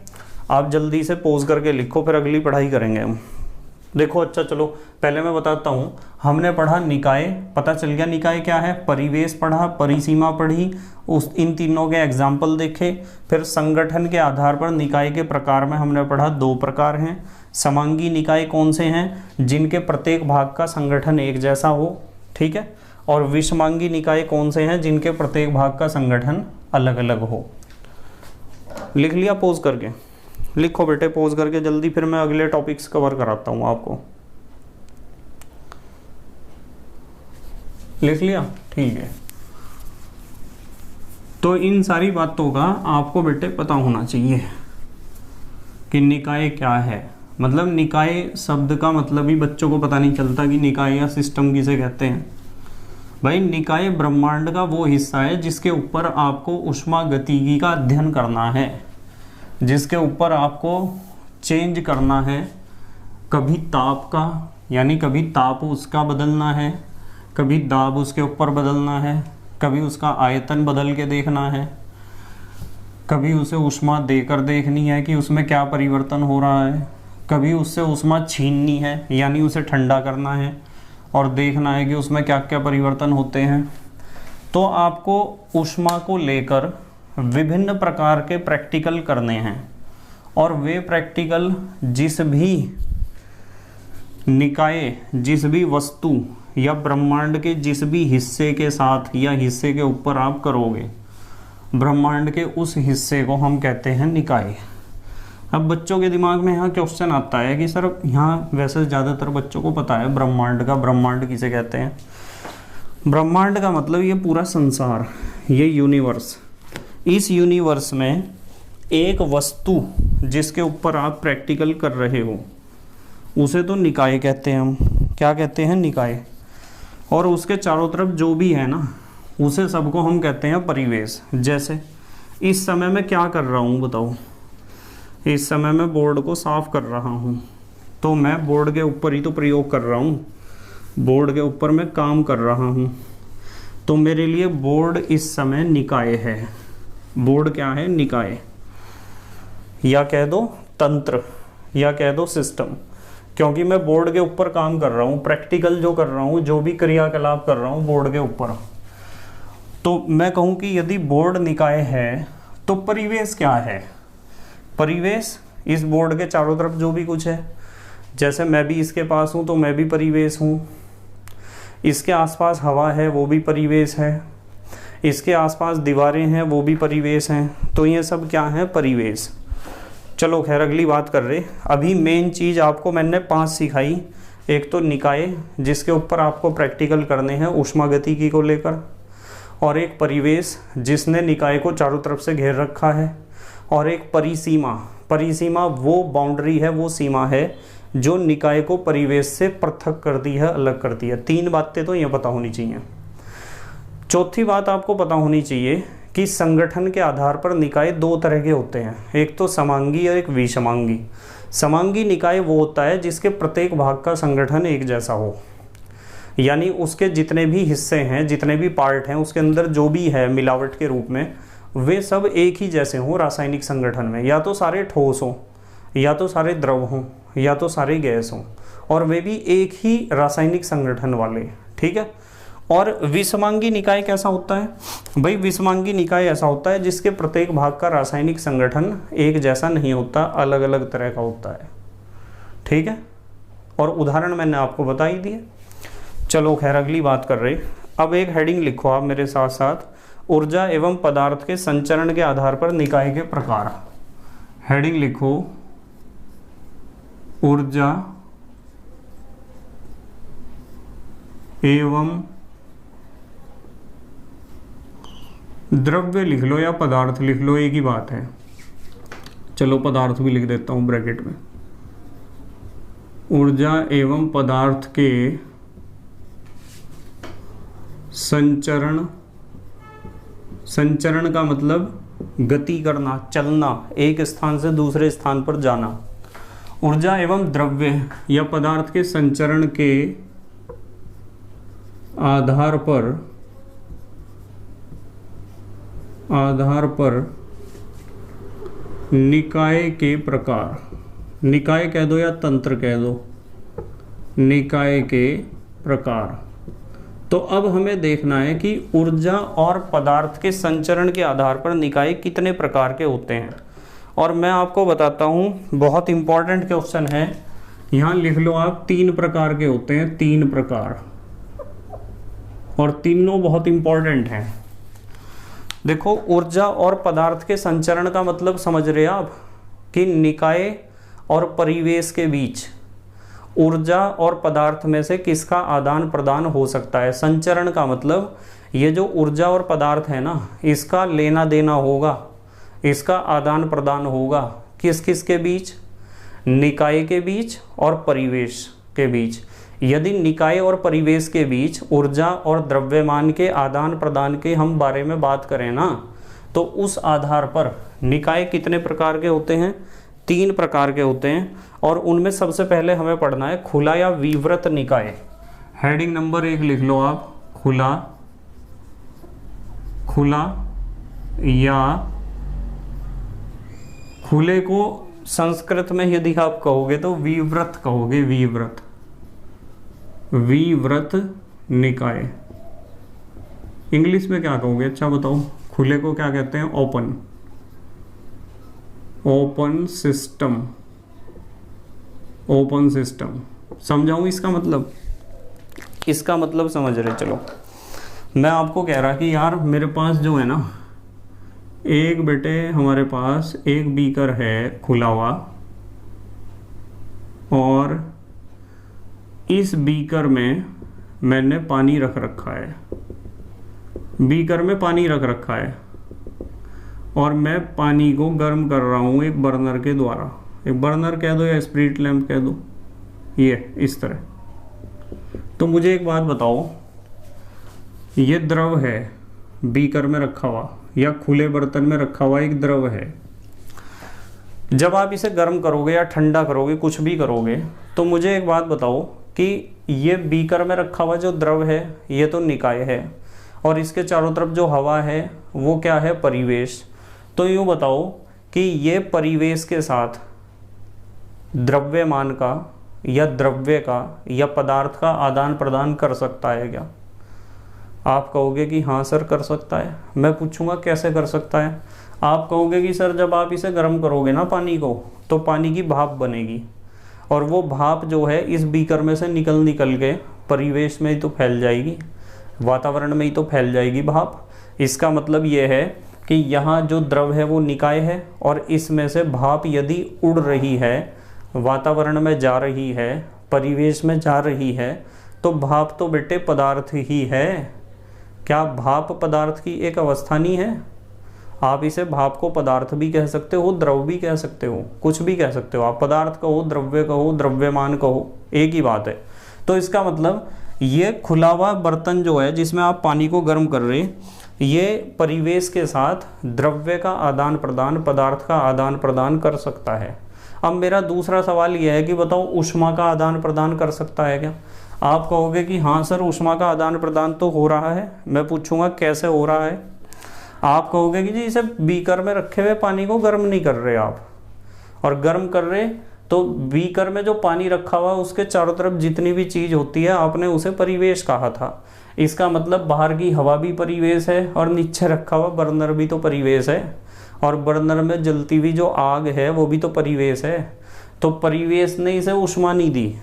आप जल्दी से पोज करके लिखो, फिर अगली पढ़ाई करेंगे हम। देखो, अच्छा चलो पहले मैं बताता हूँ। हमने पढ़ा निकाय, पता चल गया निकाय क्या है, परिवेश पढ़ा, परिसीमा पढ़ी, उस इन तीनों के एग्जाम्पल देखे। फिर संगठन के आधार पर निकाय के प्रकार में हमने पढ़ा 2 प्रकार हैं। समांगी निकाय कौन से हैं? जिनके प्रत्येक भाग का संगठन एक जैसा हो, ठीक है। और विषमांगी निकाय कौन से हैं? जिनके प्रत्येक भाग का संगठन अलग अलग हो। लिख लिया पोज करके? लिखो बेटे पोज करके जल्दी, फिर मैं अगले टॉपिक्स कवर कराता हूँ आपको। लिख लिया? ठीक है। तो इन सारी बातों का आपको बेटे पता होना चाहिए कि निकाय क्या है। मतलब निकाय शब्द का मतलब ही बच्चों को पता नहीं चलता कि निकाय या सिस्टम किसे कहते हैं। भाई निकाय ब्रह्मांड का वो हिस्सा है जिसके ऊपर आपको ऊष्मागतिकी का अध्ययन करना है, जिसके ऊपर आपको चेंज करना है, कभी ताप का, यानी कभी ताप उसका बदलना है, कभी दाब उसके ऊपर बदलना है, कभी उसका आयतन बदल के देखना है, कभी उसे ऊष्मा देकर देखनी है कि उसमें क्या परिवर्तन हो रहा है, कभी उससे ऊष्मा छीननी है यानी उसे ठंडा करना है और देखना है कि उसमें क्या क्या परिवर्तन होते हैं। तो आपको ऊष्मा को लेकर विभिन्न प्रकार के प्रैक्टिकल करने हैं, और वे प्रैक्टिकल जिस भी निकाय, जिस भी वस्तु या ब्रह्मांड के जिस भी हिस्से के साथ या हिस्से के ऊपर आप करोगे, ब्रह्मांड के उस हिस्से को हम कहते हैं निकाय। अब बच्चों के दिमाग में यहाँ क्वेश्चन आता है कि सर यहाँ वैसे ज़्यादातर बच्चों को पता है ब्रह्मांड का, ब्रह्मांड किसे कहते हैं? ब्रह्मांड का मतलब ये पूरा संसार, ये यूनिवर्स। इस यूनिवर्स में एक वस्तु जिसके ऊपर आप प्रैक्टिकल कर रहे हो उसे तो निकाय कहते हैं हम। क्या कहते हैं? निकाय। और उसके चारों तरफ जो भी है ना, उसे सबको हम कहते हैं परिवेश। जैसे इस समय मैं क्या कर रहा हूँ बताओ? इस समय मैं बोर्ड को साफ कर रहा हूँ, तो मैं बोर्ड के ऊपर ही तो प्रयोग कर रहा हूँ, बोर्ड के ऊपर मैं काम कर रहा हूँ, तो मेरे लिए बोर्ड इस समय निकाय है। बोर्ड क्या है? निकाय, या कह दो तंत्र, या कह दो सिस्टम, क्योंकि मैं बोर्ड के ऊपर काम कर रहा हूँ, प्रैक्टिकल जो कर रहा हूँ, जो भी क्रियाकलाप कर रहा हूँ बोर्ड के ऊपर। तो मैं कहूँ कि यदि बोर्ड निकाय है तो परिवेश क्या है? परिवेश इस बोर्ड के चारों तरफ जो भी कुछ है, जैसे मैं भी इसके पास हूँ तो मैं भी परिवेश हूँ, इसके आसपास हवा है वो भी परिवेश है, इसके आसपास दीवारें हैं वो भी परिवेश हैं, तो ये सब क्या है? परिवेश। चलो खैर अगली बात कर रहे। अभी मेन चीज़ आपको मैंने 5 सिखाई। एक तो निकाय जिसके ऊपर आपको प्रैक्टिकल करने हैं ऊष्मागतिकी को लेकर, और एक परिवेश जिसने निकाय को चारों तरफ से घेर रखा है, और एक परिसीमा। परिसीमा वो बाउंड्री है, वो सीमा है जो निकाय को परिवेश से पृथक करती है, अलग करती है। 3 बातें तो ये पता होनी चाहिए। चौथी बात आपको पता होनी चाहिए कि संगठन के आधार पर निकाय 2 तरह के होते हैं, एक तो समांगी और एक विषमांगी। समांगी निकाय वो होता है जिसके प्रत्येक भाग का संगठन एक जैसा हो, यानी उसके जितने भी हिस्से हैं, जितने भी पार्ट हैं, उसके अंदर जो भी है मिलावट के रूप में, वे सब एक ही जैसे हों रासायनिक संगठन में। या तो सारे ठोस हों, या तो सारे द्रव हों, या तो सारे गैस हों, और वे भी एक ही रासायनिक संगठन वाले, ठीक है। और विषमांगी निकाय कैसा होता है? भाई विषमांगी निकाय ऐसा होता है जिसके प्रत्येक भाग का रासायनिक संगठन एक जैसा नहीं होता, अलग अलग तरह का होता है। ठीक है, और उदाहरण मैंने आपको बता ही दिए। चलो खैर अगली बात कर रहे। अब एक हेडिंग लिखो आप मेरे साथ साथ, ऊर्जा एवं पदार्थ के संचरण के आधार पर निकाय के प्रकार। हेडिंग लिखो, ऊर्जा एवं द्रव्य लिख लो या पदार्थ लिख लो, एक ही बात है। चलो पदार्थ भी लिख देता हूं ब्रैकेट में। ऊर्जा एवं पदार्थ के संचरण, संचरण का मतलब गति करना, चलना, एक स्थान से दूसरे स्थान पर जाना। ऊर्जा एवं द्रव्य या पदार्थ के संचरण के आधार पर निकाय के प्रकार, निकाय कह दो या तंत्र कह दो, निकाय के प्रकार। तो अब हमें देखना है कि ऊर्जा और पदार्थ के संचरण के आधार पर निकाय कितने प्रकार के होते हैं। और मैं आपको बताता हूँ, बहुत इंपॉर्टेंट क्वेश्चन है, यहाँ लिख लो आप, 3 प्रकार के होते हैं, 3 प्रकार, और तीनों बहुत इंपॉर्टेंट हैं। देखो ऊर्जा और पदार्थ के संचरण का मतलब समझ रहे आप कि निकाय और परिवेश के बीच ऊर्जा और पदार्थ में से किसका आदान प्रदान हो सकता है। संचरण का मतलब ये जो ऊर्जा और पदार्थ है ना, इसका लेना देना होगा, इसका आदान प्रदान होगा किस किस के बीच, निकाय के बीच और परिवेश के बीच। यदि निकाय और परिवेश के बीच ऊर्जा और द्रव्यमान के आदान प्रदान के हम बारे में बात करें ना, तो उस आधार पर निकाय कितने प्रकार के होते हैं, 3 प्रकार के होते हैं। और उनमें सबसे पहले हमें पढ़ना है खुला या विवृत निकाय। हेडिंग नंबर 1 लिख लो आप, खुला, खुला या खुले को संस्कृत में यदि आप कहोगे तो विवृत कहोगे, विवृत, विवृत निकाय। इंग्लिश में क्या कहोगे, अच्छा बताओ, खुले को क्या कहते हैं, open, open system, open system. समझाऊं इसका मतलब, इसका मतलब समझ रहे। चलो मैं आपको कह रहा कि यार मेरे पास जो है ना, एक बेटे हमारे पास एक बीकर है खुला हुआ, और इस बीकर में मैंने पानी रख रखा है, बीकर में पानी रख रखा है, और मैं पानी को गर्म कर रहा हूँ एक बर्नर के द्वारा। एक बर्नर कह दो या स्प्रिट लैंप कह दो, ये इस तरह। तो मुझे एक बात बताओ, ये द्रव है बीकर में रखा हुआ या खुले बर्तन में रखा हुआ एक द्रव है। जब आप इसे गर्म करोगे या ठंडा करोगे, कुछ भी करोगे, तो मुझे एक बात बताओ कि ये बीकर में रखा हुआ जो द्रव है ये तो निकाय है, और इसके चारों तरफ जो हवा है वो क्या है, परिवेश। तो यूँ बताओ कि ये परिवेश के साथ द्रव्यमान का या द्रव्य का या पदार्थ का आदान प्रदान कर सकता है क्या? आप कहोगे कि हाँ सर कर सकता है। मैं पूछूंगा कैसे कर सकता है? आप कहोगे कि सर जब आप इसे गर्म करोगे ना पानी को, तो पानी की भाप बनेगी, और वो भाप जो है इस बीकर में से निकल के परिवेश में ही तो फैल जाएगी, वातावरण में ही तो फैल जाएगी भाप। इसका मतलब ये है कि यहाँ जो द्रव है वो निकाय है, और इसमें से भाप यदि उड़ रही है, वातावरण में जा रही है, परिवेश में जा रही है, तो भाप तो बेटे पदार्थ ही है। क्या भाप पदार्थ की एक अवस्था नहीं है? आप इसे भाप को पदार्थ भी कह सकते हो, द्रव भी कह सकते हो, कुछ भी कह सकते हो। आप पदार्थ कहो, द्रव्य कहो, द्रव्यमान कहो, एक ही बात है। तो इसका मतलब ये खुला हुआ बर्तन जो है जिसमें आप पानी को गर्म कर रहे, ये परिवेश के साथ द्रव्य का आदान प्रदान, पदार्थ का आदान प्रदान कर सकता है। अब मेरा दूसरा सवाल यह है कि बताओ ऊष्मा का आदान प्रदान कर सकता है क्या? आप कहोगे कि हाँ सर ऊष्मा का आदान प्रदान तो हो रहा है। मैं पूछूंगा कैसे हो रहा है? आप कहोगे कि जी इसे बीकर में रखे हुए पानी को गर्म नहीं कर रहे आप, और गर्म कर रहे तो बीकर में जो पानी रखा हुआ उसके चारों तरफ जितनी भी चीज़ होती है आपने उसे परिवेश कहा था। इसका मतलब बाहर की हवा भी परिवेश है, और नीचे रखा हुआ बर्नर भी तो परिवेश है, और बर्नर में जलती हुई जो आग है वो भी तो परिवेश है। तो परिवेश ने इसे ऊष्मा नहीं दी,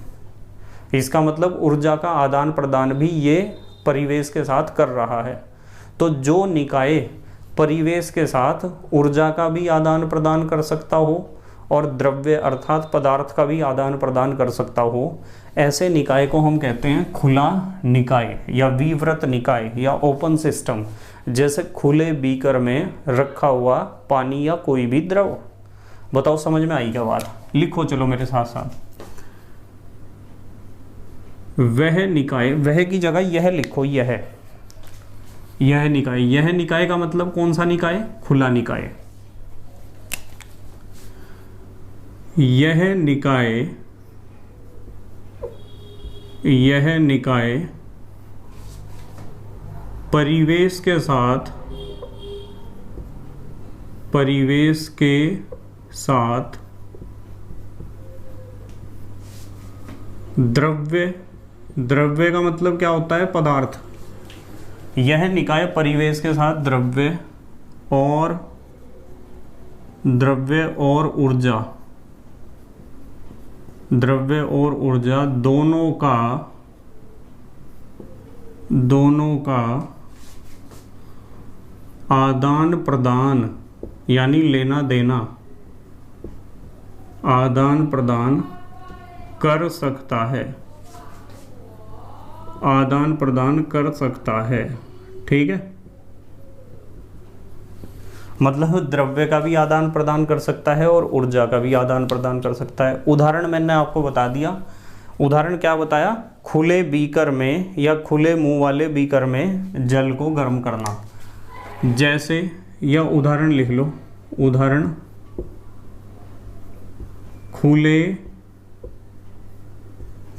इसका मतलब ऊर्जा का आदान प्रदान भी ये परिवेश के साथ कर रहा है। तो जो निकाय परिवेश के साथ ऊर्जा का भी आदान प्रदान कर सकता हो और द्रव्य अर्थात पदार्थ का भी आदान प्रदान कर सकता हो, ऐसे निकाय को हम कहते हैं खुला निकाय या विवृत निकाय या ओपन सिस्टम। जैसे खुले बीकर में रखा हुआ पानी या कोई भी द्रव। बताओ समझ में आई क्या बात? लिखो चलो मेरे साथ साथ। वह निकाय, वह की जगह यह लिखो, यह निकाय। यह निकाय का मतलब कौन सा निकाय? खुला निकाय। यह निकाय परिवेश के साथ द्रव्य का मतलब क्या होता है? पदार्थ। यह निकाय परिवेश के साथ द्रव्य और ऊर्जा दोनों का आदान प्रदान यानी लेना देना आदान प्रदान कर सकता है। ठीक है, मतलब द्रव्य का भी आदान प्रदान कर सकता है और ऊर्जा का भी आदान प्रदान कर सकता है। उदाहरण मैंने आपको बता दिया। उदाहरण क्या बताया? खुले बीकर में या खुले मुंह वाले बीकर में जल को गर्म करना। जैसे या उदाहरण लिख लो, उदाहरण खुले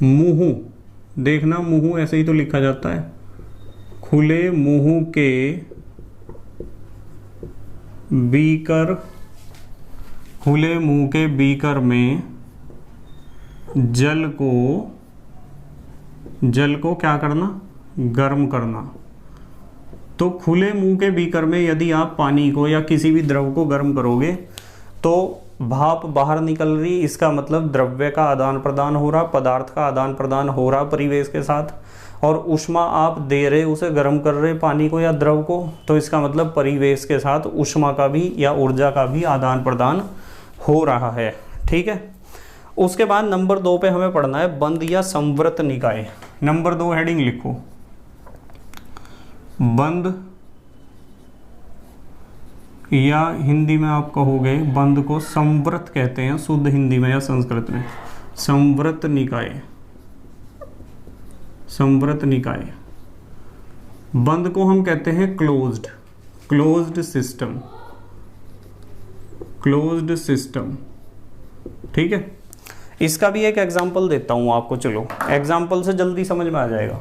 मुंह, देखना मुंह ऐसे ही तो लिखा जाता है। खुले मुंह के बीकर में जल को क्या करना? गर्म करना। तो खुले मुंह के बीकर में यदि आप पानी को या किसी भी द्रव को गर्म करोगे तो भाप बाहर निकल रही, इसका मतलब द्रव्य का आदान प्रदान हो रहा, पदार्थ का आदान प्रदान हो रहा परिवेश के साथ, और ऊष्मा आप दे रहे, उसे गर्म कर रहे पानी को या द्रव को, तो इसका मतलब परिवेश के साथ ऊष्मा का भी या ऊर्जा का भी आदान प्रदान हो रहा है। ठीक है, उसके बाद नंबर 2 पे हमें पढ़ना है बंद या संवृत निकाय। नंबर 2 हेडिंग लिखो, बंद या हिंदी में आप कहोगे बंद को संवृत कहते हैं, शुद्ध हिंदी में या संस्कृत में संवृत निकाय। संवृत निकाय। बंद को हम कहते हैं क्लोज्ड सिस्टम। ठीक है, इसका भी एक एग्जांपल देता हूं आपको। चलो एग्जांपल से जल्दी समझ में आ जाएगा।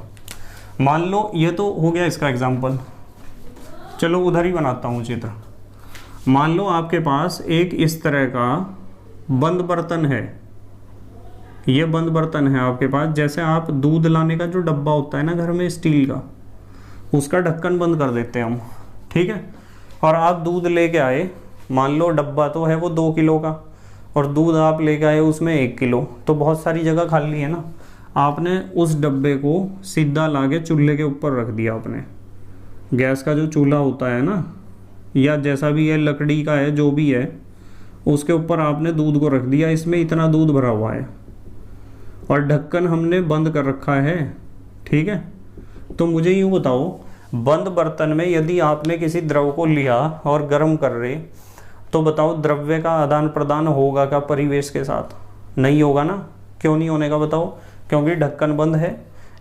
मान लो ये तो हो गया इसका एग्जांपल, चलो उधर ही बनाता हूं चित्र। मान लो आपके पास एक इस तरह का बंद बर्तन है, ये बंद बर्तन है आपके पास। जैसे आप दूध लाने का जो डब्बा होता है ना घर में स्टील का, उसका ढक्कन बंद कर देते हैं हम। ठीक है, और आप दूध लेके आए, मान लो डब्बा तो है वो 2 किलो का और दूध आप लेके आए उसमें 1 किलो, तो बहुत सारी जगह खाली है ना। आपने उस डब्बे को सीधा लाके चूल्हे के ऊपर रख दिया आपने। गैस का जो चूल्हा होता है ना, या जैसा भी है लकड़ी का है जो भी है, उसके ऊपर आपने दूध को रख दिया। इसमें इतना दूध भरा हुआ है और ढक्कन हमने बंद कर रखा है। ठीक है, तो मुझे यूँ बताओ, बंद बर्तन में यदि आपने किसी द्रव को लिया और गर्म कर रहे, तो बताओ द्रव्य का आदान प्रदान होगा क्या परिवेश के साथ? नहीं होगा ना। क्यों नहीं होने का बताओ? क्योंकि ढक्कन बंद है।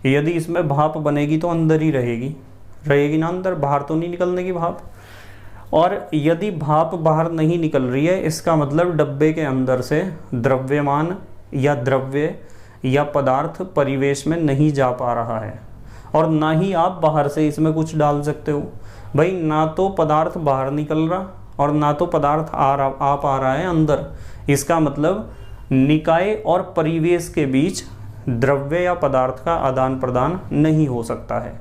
यदि इसमें भाप बनेगी तो अंदर ही रहेगी ना, अंदर, बाहर तो नहीं निकलने की भाप। और यदि भाप बाहर नहीं निकल रही है, इसका मतलब डब्बे के अंदर से द्रव्यमान या द्रव्य या पदार्थ परिवेश में नहीं जा पा रहा है, और ना ही आप बाहर से इसमें कुछ डाल सकते हो। भाई ना तो पदार्थ बाहर निकल रहा और ना तो पदार्थ आ पा रहा है अंदर। इसका मतलब निकाय और परिवेश के बीच द्रव्य या पदार्थ का आदान प्रदान नहीं हो सकता है।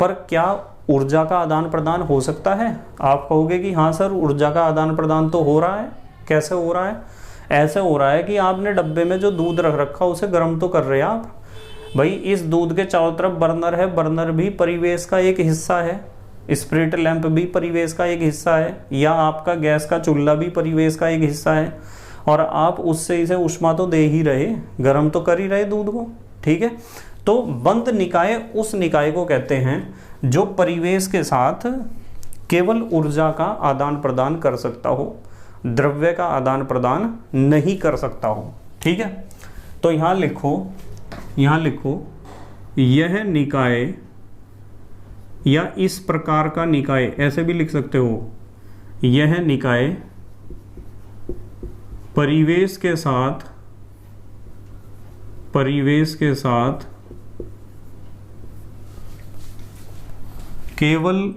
पर क्या ऊर्जा का आदान प्रदान हो सकता है? आप कहोगे कि हाँ सर, ऊर्जा का आदान प्रदान तो हो रहा है। कैसे हो रहा है? ऐसे हो रहा है कि आपने डब्बे में जो दूध रख रखा उसे गर्म तो कर रहे हैं आप भाई। इस दूध के चारों तरफ बर्नर है, बर्नर भी परिवेश का एक हिस्सा है, स्पिरिट लैंप भी परिवेश का एक हिस्सा है, या आपका गैस का चूल्हा भी परिवेश का एक हिस्सा है, और आप उससे इसे ऊष्मा तो दे ही रहे, गर्म तो कर ही रहे दूध को, ठीक है। तो बंद निकाय उस निकाय को कहते हैं जो परिवेश के साथ केवल ऊर्जा का आदान प्रदान कर सकता हो, द्रव्य का आदान प्रदान नहीं कर सकता हो, ठीक है। तो यहाँ लिखो यह निकाय या इस प्रकार का निकाय, ऐसे भी लिख सकते हो, यह निकाय परिवेश के साथ केवल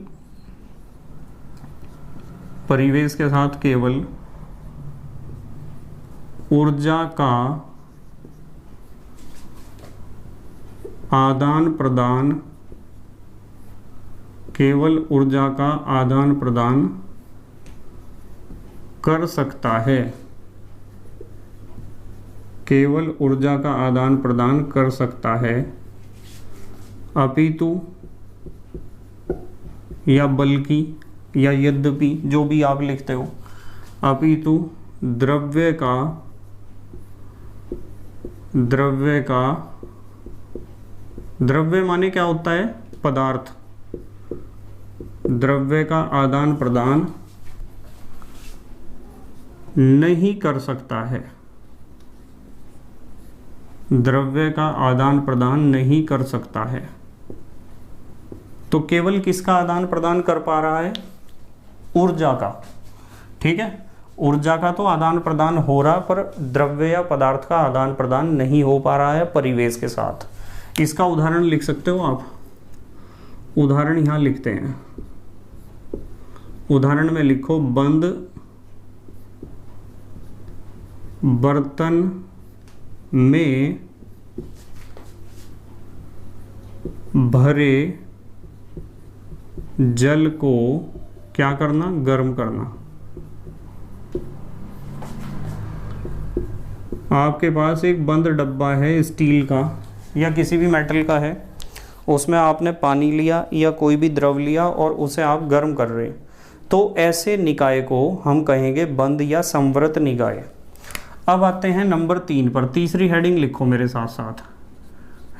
ऊर्जा का आदान प्रदान कर सकता है, केवल ऊर्जा का आदान प्रदान कर सकता है, अपितु या बल्कि या यद्यपि, जो भी आप लिखते हो, अपितु द्रव्य माने क्या होता है, पदार्थ, द्रव्य का आदान प्रदान नहीं कर सकता है, द्रव्य का आदान प्रदान नहीं कर सकता है। तो केवल किसका आदान प्रदान कर पा रहा है, ऊर्जा का, ठीक है। ऊर्जा का तो आदान प्रदान हो रहा, पर द्रव्य या पदार्थ का आदान प्रदान नहीं हो पा रहा है परिवेश के साथ। इसका उदाहरण लिख सकते हो आप, उदाहरण यहां लिखते हैं, उदाहरण में लिखो, बंद बर्तन में भरे जल को क्या करना, गर्म करना। आपके पास एक बंद डब्बा है स्टील का या किसी भी मेटल का है, उसमें आपने पानी लिया या कोई भी द्रव लिया और उसे आप गर्म कर रहे, तो ऐसे निकाय को हम कहेंगे बंद या संवृत निकाय। अब आते हैं नंबर 3 पर, तीसरी हेडिंग लिखो मेरे साथ साथ,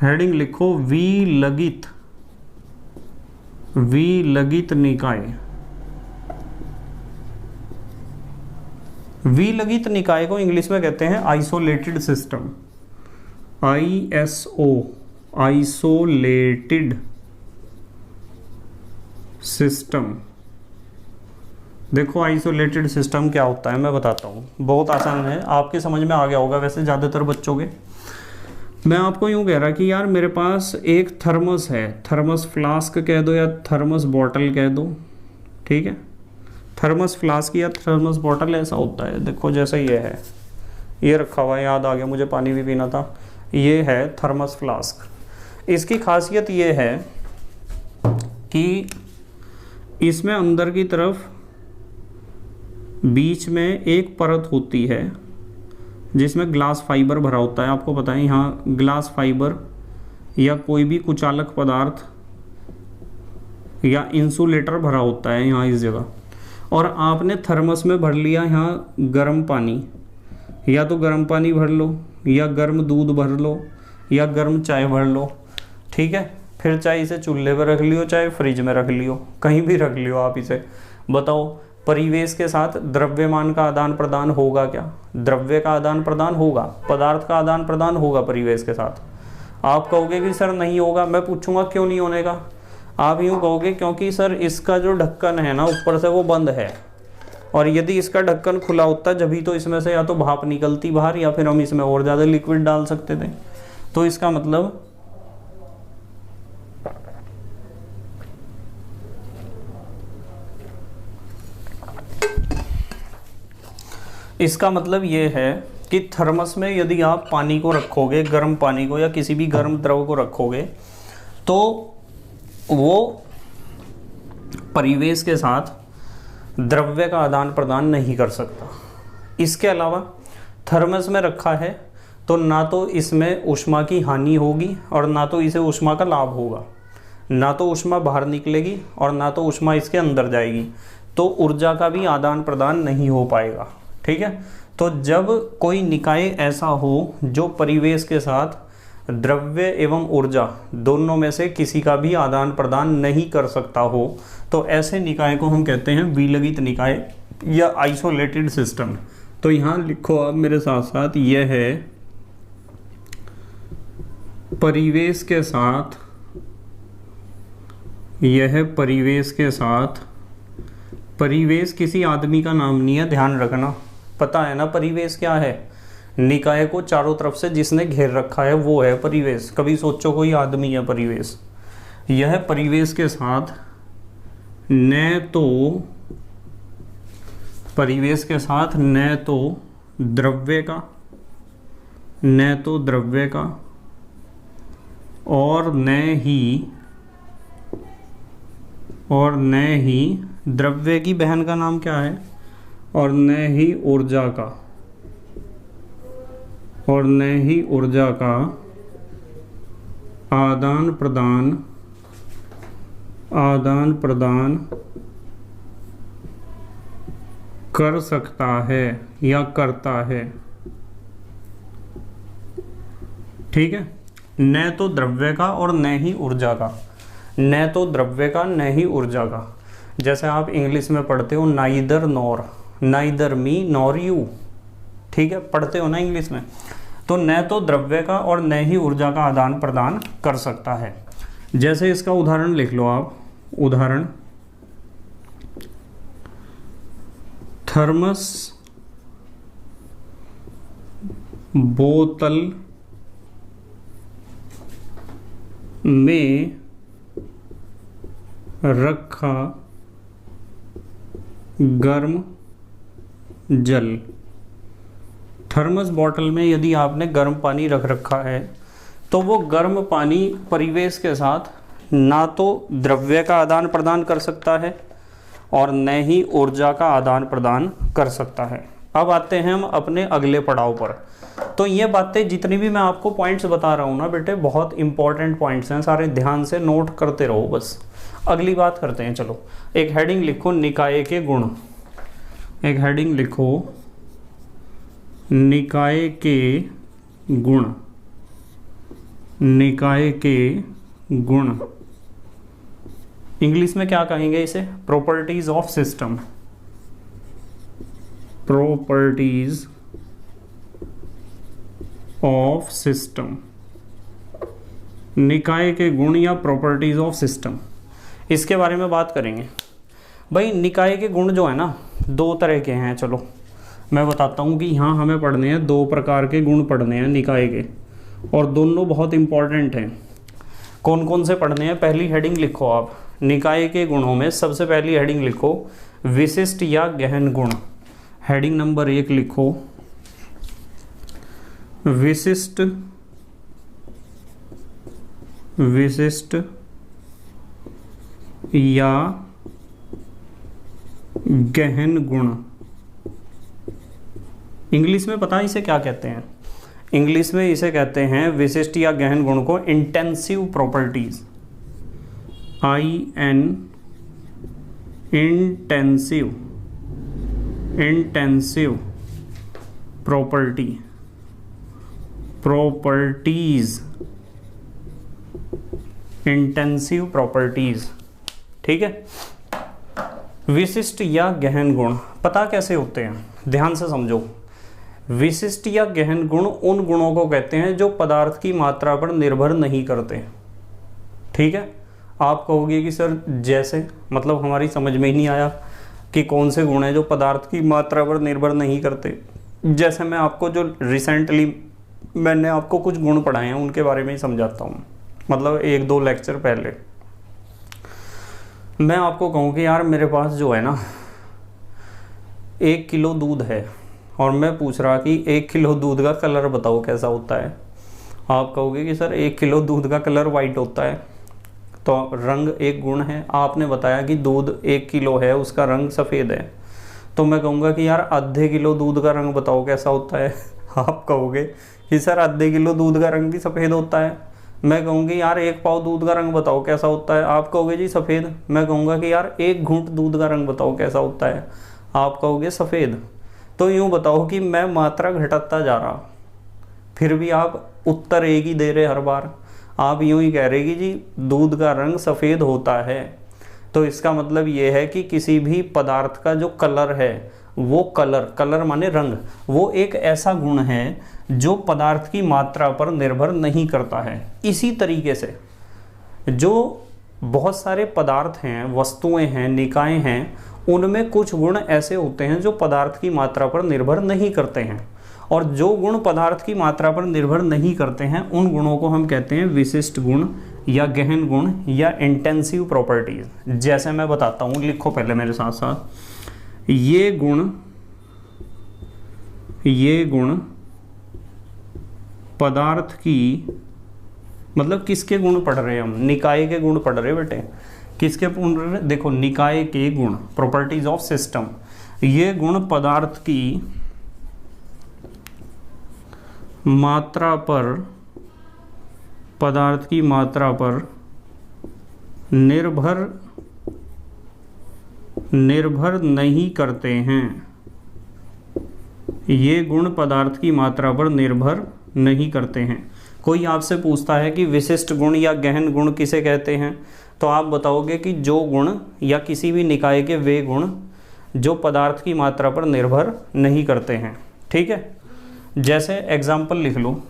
हेडिंग लिखो विलगित निकाय। विलगित निकाय को इंग्लिश में कहते हैं isolated system, ISO, isolated system. देखो आइसोलेटेड सिस्टम क्या होता है मैं बताता हूँ, बहुत आसान है, आपके समझ में आ गया होगा वैसे ज़्यादातर बच्चों के। मैं आपको यूँ कह रहा कि यार मेरे पास एक थर्मस है, थर्मस फ्लास्क कह दो या थर्मस बॉटल कह दो, ठीक है। थर्मस फ्लास्क या थर्मस बॉटल ऐसा होता है, देखो जैसे ये है, ये रखा हुआ है, याद आ गया मुझे, पानी भी पीना था, ये है थर्मस फ्लास्क। इसकी खासियत ये है कि इसमें अंदर की तरफ बीच में एक परत होती है जिसमें ग्लास फाइबर भरा होता है। आपको पता है यहाँ ग्लास फाइबर या कोई भी कुचालक पदार्थ या इंसुलेटर भरा होता है यहाँ इस जगह, और आपने थर्मस में भर लिया यहाँ गर्म पानी, या तो गर्म पानी भर लो या गर्म दूध भर लो या गर्म चाय भर लो, ठीक है। फिर चाहे इसे चूल्हे पर रख लियो, चाहे फ्रिज में रख लियो, कहीं भी रख लियो आप इसे। बताओ परिवेश के साथ द्रव्यमान का आदान प्रदान होगा क्या? द्रव्य का आदान प्रदान होगा, पदार्थ का आदान प्रदान होगा परिवेश के साथ। आप कहोगे कि सर नहीं होगा, मैं पूछूंगा क्यों नहीं होने का? आप यूँ कहोगे क्योंकि सर इसका जो ढक्कन है ना ऊपर से वो बंद है, और यदि इसका ढक्कन खुला होता जभी तो इसमें से या तो भाप निकलती बाहर या फिर हम इसमें और ज़्यादा लिक्विड डाल सकते थे। तो इसका मतलब ये है कि थर्मस में यदि आप पानी को रखोगे, गर्म पानी को या किसी भी गर्म द्रव को रखोगे, तो वो परिवेश के साथ द्रव्य का आदान प्रदान नहीं कर सकता। इसके अलावा थर्मस में रखा है तो ना तो इसमें ऊष्मा की हानि होगी और ना तो इसे ऊष्मा का लाभ होगा, ना तो ऊष्मा बाहर निकलेगी और ना तो ऊष्मा इसके अंदर जाएगी, तो ऊर्जा का भी आदान प्रदान नहीं हो पाएगा। ठीक है, तो जब कोई निकाय ऐसा हो जो परिवेश के साथ द्रव्य एवं ऊर्जा दोनों में से किसी का भी आदान प्रदान नहीं कर सकता हो, तो ऐसे निकाय को हम कहते हैं विलगित निकाय या आइसोलेटेड सिस्टम। तो यहाँ लिखो आप मेरे साथ साथ, यह है परिवेश के साथ, यह परिवेश के साथ, परिवेश किसी आदमी का नाम नहीं है, ध्यान रखना, पता है ना परिवेश क्या है, निकाय को चारों तरफ से जिसने घेर रखा है वो है परिवेश। कभी सोचो कोई आदमी है परिवेश। यह परिवेश के साथ न तो परिवेश के साथ न तो द्रव्य का, न तो द्रव्य का और न ही द्रव्य की बहन का नाम क्या है, और न ही ऊर्जा का, और न ही ऊर्जा का आदान प्रदान कर सकता है या करता है। ठीक है, न तो द्रव्य का और न ही ऊर्जा का, न तो द्रव्य का न ही ऊर्जा का। जैसे आप इंग्लिश में पढ़ते हो neither nor, neither me nor you, ठीक है, पढ़ते हो ना इंग्लिश में। तो न तो द्रव्य का और न ही ऊर्जा का आदान प्रदान कर सकता है। जैसे इसका उदाहरण लिख लो आप, उदाहरण थर्मस बोतल में रखा गर्म जल। थर्मस बॉटल में यदि आपने गर्म पानी रख रखा है तो वो गर्म पानी परिवेश के साथ ना तो द्रव्य का आदान प्रदान कर सकता है और न ही ऊर्जा का आदान प्रदान कर सकता है। अब आते हैं हम अपने अगले पड़ाव पर। तो ये बातें जितनी भी मैं आपको पॉइंट्स बता रहा हूँ ना बेटे, बहुत इंपॉर्टेंट पॉइंट्स हैं, सारे ध्यान से नोट करते रहो बस। अगली बात करते हैं, चलो एक हेडिंग लिखो निकाय के गुण, एक हेडिंग लिखो निकाय के गुण, निकाय के गुण। इंग्लिश में क्या कहेंगे इसे, properties of system, properties of system, निकाय के गुण या प्रॉपर्टीज ऑफ सिस्टम, इसके बारे में बात करेंगे। भाई निकाय के गुण जो है ना, दो तरह के हैं। चलो मैं बताता हूँ कि यहाँ हमें पढ़ने हैं, दो प्रकार के गुण पढ़ने हैं निकाय के, और दोनों बहुत इंपॉर्टेंट हैं। कौन कौन से पढ़ने हैं, पहली हेडिंग लिखो आप, निकाय के गुणों में सबसे पहली हेडिंग लिखो विशिष्ट या गहन गुण। हेडिंग नंबर 1 लिखो विशिष्ट, विशिष्ट या गहन गुण। इंग्लिश में पता है इसे क्या कहते हैं, इंग्लिश में इसे कहते हैं विशिष्ट या गहन गुण को intensive properties, IN intensive, intensive property, properties, intensive properties. ठीक है, विशिष्ट या गहन गुण पता कैसे होते हैं, ध्यान से समझो। विशिष्ट या गहन गुण उन गुणों को कहते हैं जो पदार्थ की मात्रा पर निर्भर नहीं करते। ठीक है, आप कहोगे कि सर जैसे, मतलब हमारी समझ में ही नहीं आया कि कौन से गुण हैं जो पदार्थ की मात्रा पर निर्भर नहीं करते। जैसे मैं आपको जो रिसेंटली मैंने आपको कुछ गुण पढ़ाए हैं उनके बारे में ही समझाता हूँ, मतलब 1-2 लेक्चर पहले। मैं आपको कहूँ कि यार मेरे पास जो है ना 1 किलो दूध है और मैं पूछ रहा कि 1 किलो दूध का कलर बताओ कैसा होता है। आप कहोगे कि सर 1 किलो दूध का कलर वाइट होता है, तो रंग एक गुण है। आपने बताया कि दूध 1 किलो है, उसका रंग सफ़ेद है, तो मैं कहूँगा कि यार आधे किलो दूध का रंग बताओ कैसा होता है। आप कहोगे कि सर आधे किलो दूध का रंग भी सफ़ेद होता है। मैं कहूँगी यार 1 पाव दूध का रंग बताओ कैसा होता है। आप कहोगे जी सफ़ेद। मैं कहूँगा कि यार 1 घूंट दूध का रंग बताओ कैसा होता है। आप कहोगे सफ़ेद। तो यूँ बताओ कि मैं मात्रा घटाता जा रहा, फिर भी आप उत्तर एक ही दे रहे हर बार। आप यूँ ही कह रहे कि जी दूध का रंग सफ़ेद होता है। तो इसका मतलब ये है कि किसी भी पदार्थ का जो कलर है, वो कलर माने रंग, वो एक ऐसा गुण है जो पदार्थ की मात्रा पर निर्भर नहीं करता है। इसी तरीके से जो बहुत सारे पदार्थ हैं, वस्तुएं हैं, निकाय हैं, उनमें कुछ गुण ऐसे होते हैं जो पदार्थ की मात्रा पर निर्भर नहीं करते हैं, और जो गुण पदार्थ की मात्रा पर निर्भर नहीं करते हैं उन गुणों को हम कहते हैं विशिष्ट गुण या गहन गुण या इंटेंसिव प्रॉपर्टीज। जैसे मैं बताता हूँ, लिखो पहले मेरे साथ साथ। ये गुण पदार्थ की, मतलब किसके गुण पढ़ रहे हैं हम? निकाय के गुण पढ़ रहे बेटे। किसके गुण पढ़ रहे? देखो निकाय के गुण, प्रॉपर्टीज ऑफ सिस्टम। ये गुण पदार्थ की मात्रा पर निर्भर नहीं करते हैं। ये गुण पदार्थ की मात्रा पर निर्भर नहीं करते हैं। कोई आपसे पूछता है कि विशिष्ट गुण या गहन गुण किसे कहते हैं, तो आप बताओगे कि जो गुण या किसी भी निकाय के वे गुण जो पदार्थ की मात्रा पर निर्भर नहीं करते हैं। ठीक है, जैसे एग्जाम्पल लिख लो।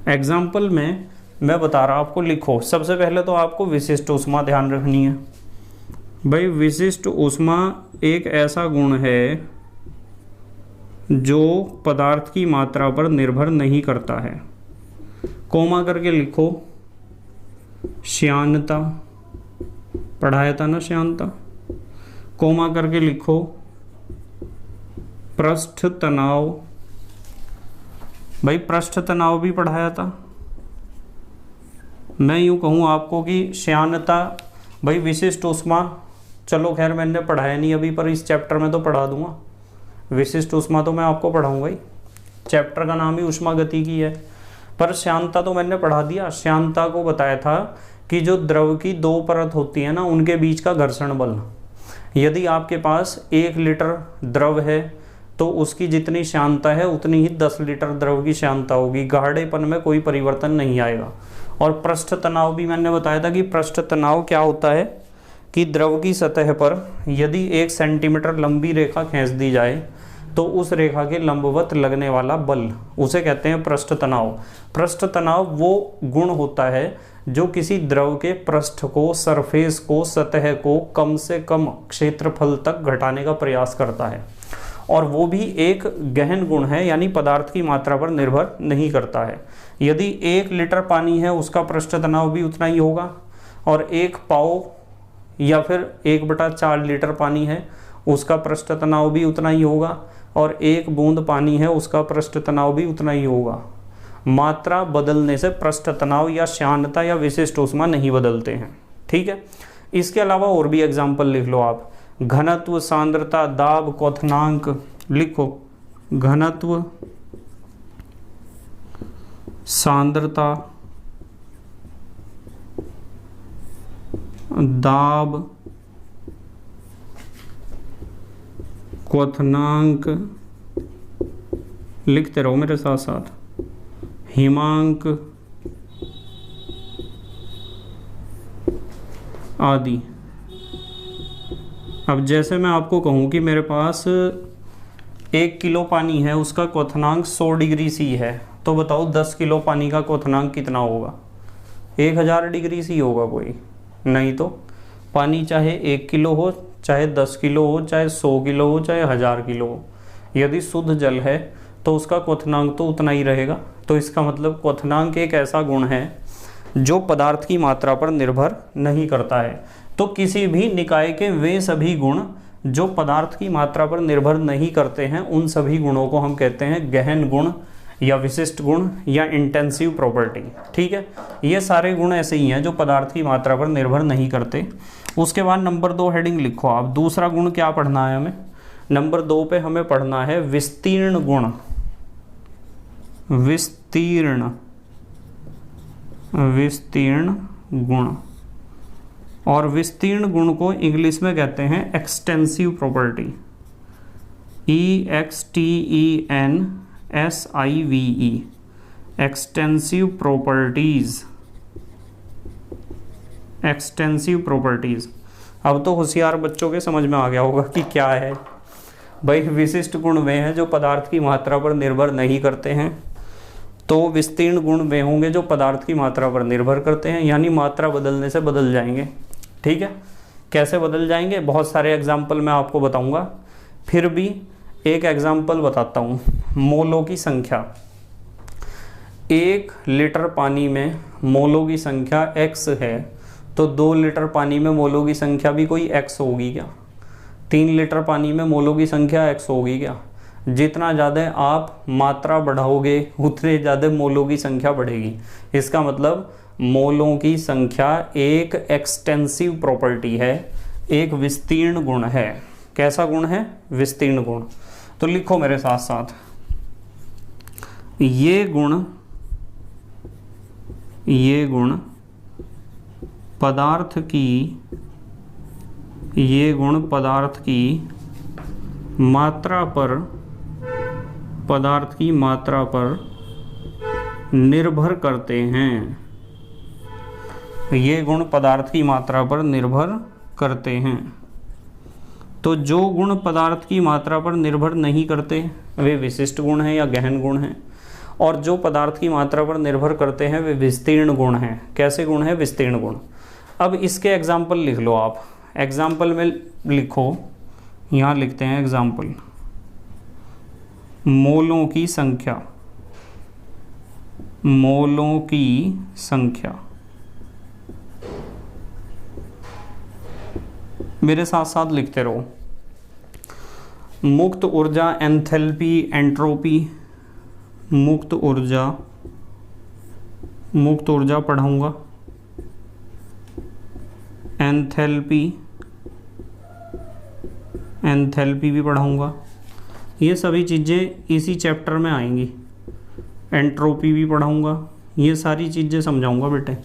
एग्जाम्पल में मैं बता रहा आपको, लिखो। सबसे पहले तो आपको विशिष्ट ऊष्मा ध्यान रखनी है। भाई विशिष्ट ऊष्मा एक ऐसा गुण है जो पदार्थ की मात्रा पर निर्भर नहीं करता है। कोमा करके लिखो। श्यानता पढ़ाया था ना, श्यानता। कोमा करके लिखो पृष्ठ तनाव। भाई पृष्ठ तनाव भी पढ़ाया था। मैं यूँ कहूँ आपको कि श्यानता, भाई विशिष्ट ऊष्मा, चलो खैर मैंने पढ़ाया नहीं अभी, पर इस चैप्टर में तो पढ़ा दूंगा। विशिष्ट ऊष्मा तो मैं आपको पढ़ाऊंगा ही, चैप्टर का नाम ही ऊष्मा गति की है। पर श्यानता तो मैंने पढ़ा दिया। श्यानता को बताया था कि जो द्रव की 2 परत होती है ना, उनके बीच का घर्षण बल। यदि आपके पास 1 लीटर द्रव है तो उसकी जितनी श्यानता है उतनी ही 10 लीटर द्रव की श्यानता होगी। गाढ़ेपन में कोई परिवर्तन नहीं आएगा। और पृष्ठ तनाव भी मैंने बताया था कि पृष्ठ तनाव क्या होता है कि द्रव की सतह पर यदि 1 सेंटीमीटर लंबी रेखा खींच दी जाए तो उस रेखा के लंबवत लगने वाला बल, उसे कहते हैं पृष्ठ तनाव। पृष्ठ तनाव वो गुण होता है जो किसी द्रव के पृष्ठ को, सरफेस को, सतह को कम से कम क्षेत्रफल तक घटाने का प्रयास करता है, और वो भी एक गहन गुण है, यानी पदार्थ की मात्रा पर निर्भर नहीं करता है। यदि 1 लीटर पानी है उसका पृष्ठ तनाव भी उतना ही होगा, और 1 पाव या फिर 1/4 लीटर पानी है उसका पृष्ठ तनाव भी उतना ही होगा, और 1 बूंद पानी है उसका पृष्ठ तनाव भी उतना ही होगा। मात्रा बदलने से पृष्ठ तनाव या श्यानता या विशिष्ट ऊष्मा नहीं बदलते हैं। ठीक है, इसके अलावा और भी एग्जाम्पल लिख लो आप। घनत्व, सांद्रता, दाब, क्वथनांक। लिखो घनत्व, सांद्रता, दाब, क्वथनांक, लिखते रहो मेरे साथ साथ, हिमांक आदि। अब जैसे मैं आपको कहूँ कि मेरे पास 1 किलो पानी है, उसका क्वथनांक 100 डिग्री सी है, तो बताओ 10 किलो पानी का क्वथनांक कितना होगा? 1000 डिग्री सी होगा कोई नहीं। तो पानी चाहे 1 किलो हो, चाहे 10 किलो हो, चाहे 100 किलो हो, चाहे 1000 किलो हो, यदि शुद्ध जल है तो उसका क्वथनांक तो उतना ही रहेगा। तो इसका मतलब क्वथनांक एक ऐसा गुण है जो पदार्थ की मात्रा पर निर्भर नहीं करता है। तो किसी भी निकाय के वे सभी गुण जो पदार्थ की मात्रा पर निर्भर नहीं करते हैं, उन सभी गुणों को हम कहते हैं गहन गुण या विशिष्ट गुण या इंटेंसिव प्रॉपर्टी। ठीक है, ये सारे गुण ऐसे ही हैं जो पदार्थ की मात्रा पर निर्भर नहीं करते। उसके बाद नंबर 2 हेडिंग लिखो आप। दूसरा गुण क्या पढ़ना है हमें? नंबर 2 पे हमें पढ़ना है विस्तीर्ण गुण। विस्तीर्ण गुण, और विस्तीर्ण गुण को इंग्लिश में कहते हैं extensive property, EXTENSIVE, extensive properties. Extensive properties. अब तो होशियार बच्चों के समझ में आ गया होगा कि क्या है भाई। विशिष्ट गुण वे हैं जो पदार्थ की मात्रा पर निर्भर नहीं करते हैं, तो विस्तीर्ण गुण वे होंगे जो पदार्थ की मात्रा पर निर्भर करते हैं, यानी मात्रा बदलने से बदल जाएंगे। ठीक है, कैसे बदल जाएंगे, बहुत सारे एग्जाम्पल मैं आपको बताऊंगा, फिर भी एक एग्जाम्पल बताता हूँ। मोलों की संख्या, 1 लीटर पानी में मोलों की संख्या x है, तो 2 लीटर पानी में मोलों की संख्या भी कोई x होगी क्या? 3 लीटर पानी में मोलों की संख्या x होगी क्या? जितना ज़्यादा आप मात्रा बढ़ाओगे उतने ज़्यादा मोलों की संख्या बढ़ेगी। इसका मतलब मोलों की संख्या एक एक्सटेंसिव प्रॉपर्टी है, एक विस्तीर्ण गुण है। कैसा गुण है? विस्तीर्ण गुण। तो लिखो मेरे साथ साथ, ये गुण पदार्थ की मात्रा पर निर्भर करते हैं। ये गुण पदार्थ की मात्रा पर निर्भर करते हैं। तो जो गुण पदार्थ की मात्रा पर निर्भर नहीं करते वे विशिष्ट गुण हैं या गहन गुण हैं, और जो पदार्थ की मात्रा पर निर्भर करते हैं वे विस्तीर्ण गुण हैं। कैसे गुण हैं? विस्तीर्ण गुण। अब इसके एग्जाम्पल लिख लो आप। एग्जाम्पल में लिखो, यहाँ लिखते हैं एग्जाम्पल, मोलों की संख्या। मोलों की संख्या, मेरे साथ साथ लिखते रहो। मुक्त ऊर्जा, एंथैल्पी, एंट्रोपी। मुक्त ऊर्जा पढ़ाऊंगा, एंथैल्पी भी पढ़ाऊंगा। ये सभी चीज़ें इसी चैप्टर में आएंगी। एंट्रोपी भी पढ़ाऊंगा, ये सारी चीज़ें समझाऊंगा बेटे।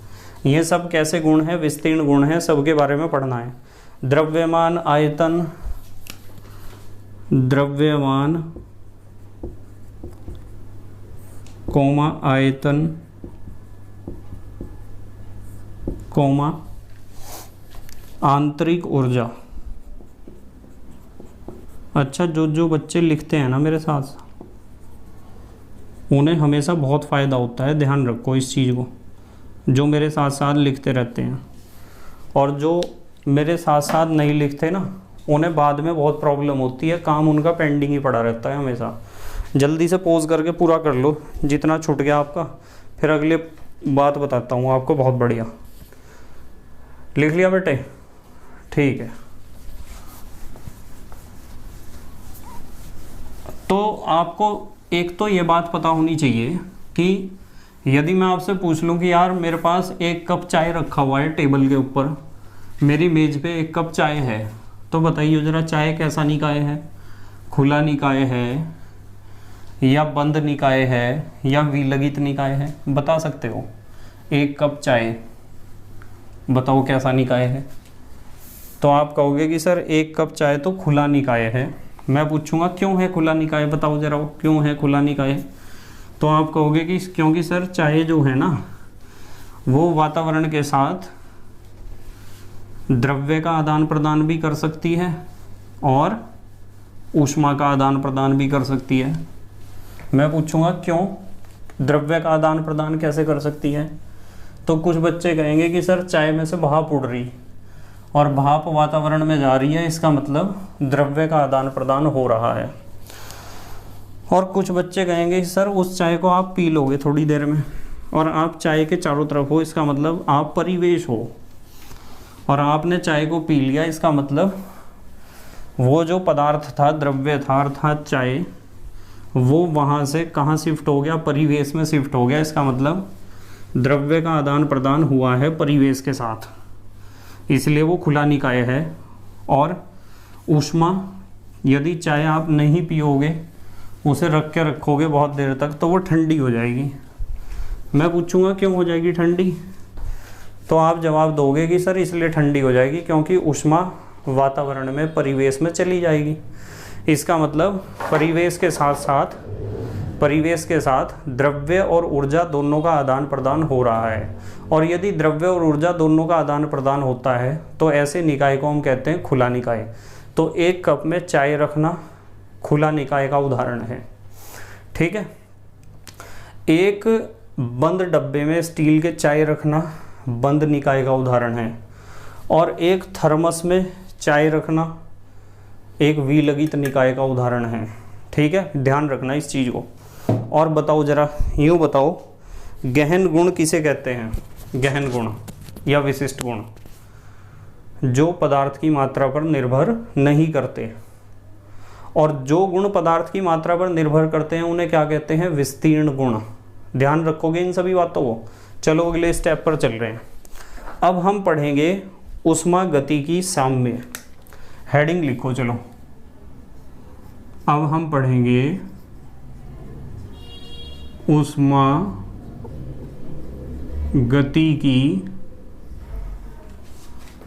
ये सब कैसे गुण हैं? विस्तीर्ण गुण हैं, सबके बारे में पढ़ना है। द्रव्यमान, आयतन, द्रव्यमान कोमा आयतन कोमा आंतरिक ऊर्जा। अच्छा, जो बच्चे लिखते हैं ना मेरे साथ, उन्हें हमेशा बहुत फ़ायदा होता है, ध्यान रखो इस चीज़ को, जो मेरे साथ साथ लिखते रहते हैं। और जो मेरे साथ साथ नहीं लिखते ना, उन्हें बाद में बहुत प्रॉब्लम होती है, काम उनका पेंडिंग ही पड़ा रहता है हमेशा। जल्दी से पोज करके पूरा कर लो जितना छूट गया आपका, फिर अगले बात बताता हूँ आपको। बहुत बढ़िया, लिख लिया बेटे? ठीक है। तो आपको एक तो ये बात पता होनी चाहिए कि यदि मैं आपसे पूछ लूँ कि यार मेरे पास 1 कप चाय रखा हुआ है टेबल के ऊपर, मेरी मेज़ पे 1 कप चाय है, तो बताइए ज़रा चाय कैसा निकाय है? खुला निकाय है या बंद निकाय है या विलगित निकाय है? बता सकते हो? 1 कप चाय बताओ कैसा निकाय है? तो आप कहोगे कि सर 1 कप चाय तो खुला निकाय है। मैं पूछूंगा क्यों है खुला निकाय, बताओ जरा क्यों है खुला निकाय? तो आप कहोगे कि क्योंकि सर चाय जो है ना वो वातावरण के साथ द्रव्य का आदान प्रदान भी कर सकती है और ऊष्मा का आदान प्रदान भी कर सकती है। मैं पूछूंगा क्यों, द्रव्य का आदान प्रदान कैसे कर सकती है? तो कुछ बच्चे कहेंगे कि सर चाय में से भाप उड़ रही और भाप वातावरण में जा रही है, इसका मतलब द्रव्य का आदान प्रदान हो रहा है। और कुछ बच्चे कहेंगे सर उस चाय को आप पी लोगे थोड़ी देर में और आप चाय के चारों तरफ हो, इसका मतलब आप परिवेश हो, और आपने चाय को पी लिया, इसका मतलब वो जो पदार्थ था, द्रव्य था अर्थात चाय, वो वहाँ से कहाँ शिफ्ट हो गया? परिवेश में शिफ्ट हो गया। इसका मतलब द्रव्य का आदान प्रदान हुआ है परिवेश के साथ, इसलिए वो खुला निकाय है। और ऊष्मा यदि चाय आप नहीं पियोगे, उसे रख के रखोगे बहुत देर तक, तो वो ठंडी हो जाएगी। मैं पूछूंगा क्यों हो जाएगी ठंडी, तो आप जवाब दोगे कि सर इसलिए ठंडी हो जाएगी क्योंकि ऊष्मा वातावरण में, परिवेश में चली जाएगी। इसका मतलब परिवेश के साथ द्रव्य और ऊर्जा दोनों का आदान प्रदान हो रहा है, और यदि द्रव्य और ऊर्जा दोनों का आदान प्रदान होता है तो ऐसे निकाय को हम कहते हैं खुला निकाय। तो एक कप में चाय रखना खुला निकाय का उदाहरण है, ठीक है। एक बंद डब्बे में स्टील के चाय रखना बंद निकाय का उदाहरण है, और एक थर्मस में चाय रखना एक विलगित निकाय का उदाहरण है, ठीक है। ध्यान रखना इस चीज़ को। और बताओ जरा, यूँ बताओ, गहन गुण किसे कहते हैं? गहन गुण या विशिष्ट गुण, जो पदार्थ की मात्रा पर निर्भर नहीं करते, और जो गुण पदार्थ की मात्रा पर निर्भर करते हैं उन्हें क्या कहते हैं? विस्तीर्ण गुण। ध्यान रखोगे इन सभी बातों को। चलो अगले स्टेप पर चल रहे हैं। अब हम पढ़ेंगे ऊष्मागतिकी साम्य। हेडिंग लिखो चलो। अब हम पढ़ेंगे ऊष्मागतिकी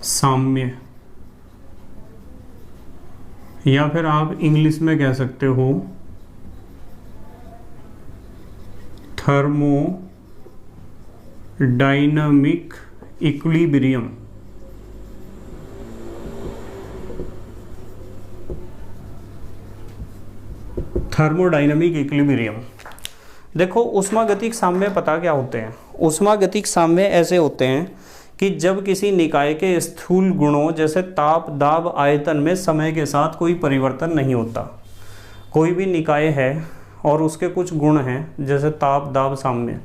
साम्य, या फिर आप इंग्लिश में कह सकते हो थर्मोडायनामिक इक्विलिब्रियम। Thermodynamic equilibrium. देखो ऊष्मागतिक साम्य पता क्या होते हैं? ऊष्मागतिक साम्य ऐसे होते हैं कि जब किसी निकाय के स्थूल गुणों जैसे ताप, दाब, आयतन में समय के साथ कोई परिवर्तन नहीं होता। कोई भी निकाय है और उसके कुछ गुण हैं जैसे ताप, दाब, साम्य,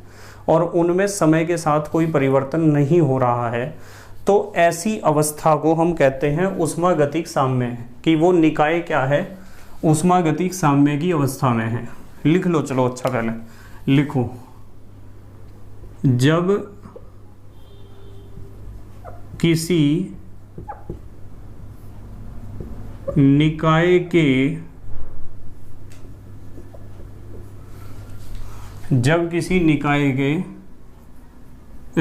और उनमें समय के साथ कोई परिवर्तन नहीं हो रहा है, तो ऐसी अवस्था को हम कहते हैं ऊष्मागतिक साम्य, कि वो निकाय क्या है? ऊष्मागतिक साम्य की अवस्था में है। लिख लो चलो, अच्छा पहले लिखो। जब किसी निकाय के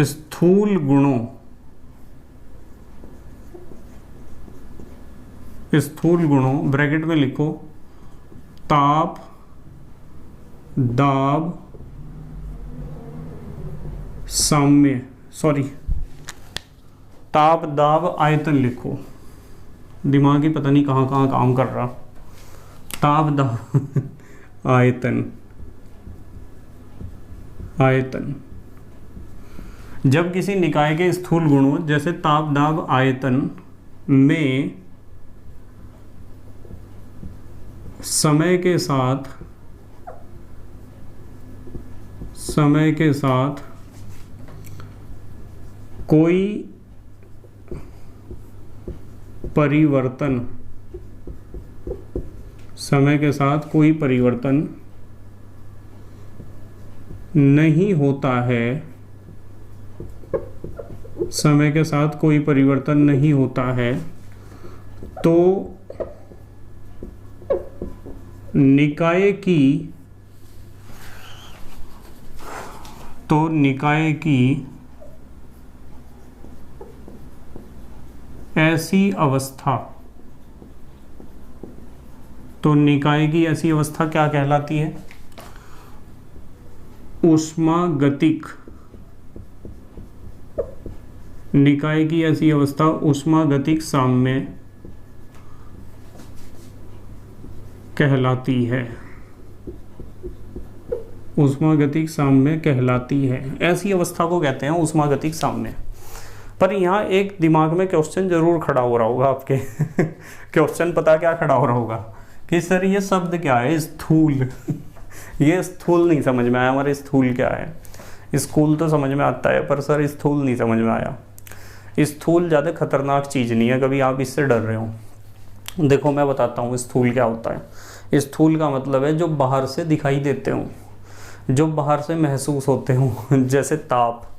स्थूल गुणों ब्रैकेट में लिखो ताप, दाब, साम्य, ताप, दाब, आयतन लिखो। दिमाग ही पता नहीं कहाँ कहाँ काम कर रहा। ताप, दाब, आयतन। जब किसी निकाय के स्थूल गुणों जैसे ताप, दाब, आयतन में समय के साथ कोई परिवर्तन नहीं होता है, तो निकाय की ऐसी अवस्था क्या कहलाती है? ऊष्मागतिक। निकाय की ऐसी अवस्था ऊष्मागतिक साम्य कहलाती है। ऊष्मागतिक साम्य कहलाती है, ऐसी अवस्था को कहते हैं ऊष्मागतिक साम्य। पर यहाँ एक दिमाग में क्वेश्चन जरूर खड़ा हो रहा होगा आपके। क्वेश्चन पता क्या खड़ा हो रहा होगा कि सर ये शब्द क्या है? स्थूल। ये स्थूल नहीं समझ में आया हमारे। स्थूल क्या है? स्कूल तो समझ में आता है, पर सर स्थूल नहीं समझ में आया। स्थूल ज़्यादा खतरनाक चीज़ नहीं है, कभी आप इससे डर रहे हो। देखो मैं बताता हूँ स्थूल क्या होता है। स्थूल का मतलब है जो बाहर से दिखाई देते हो, जो बाहर से महसूस होते हो। जैसे ताप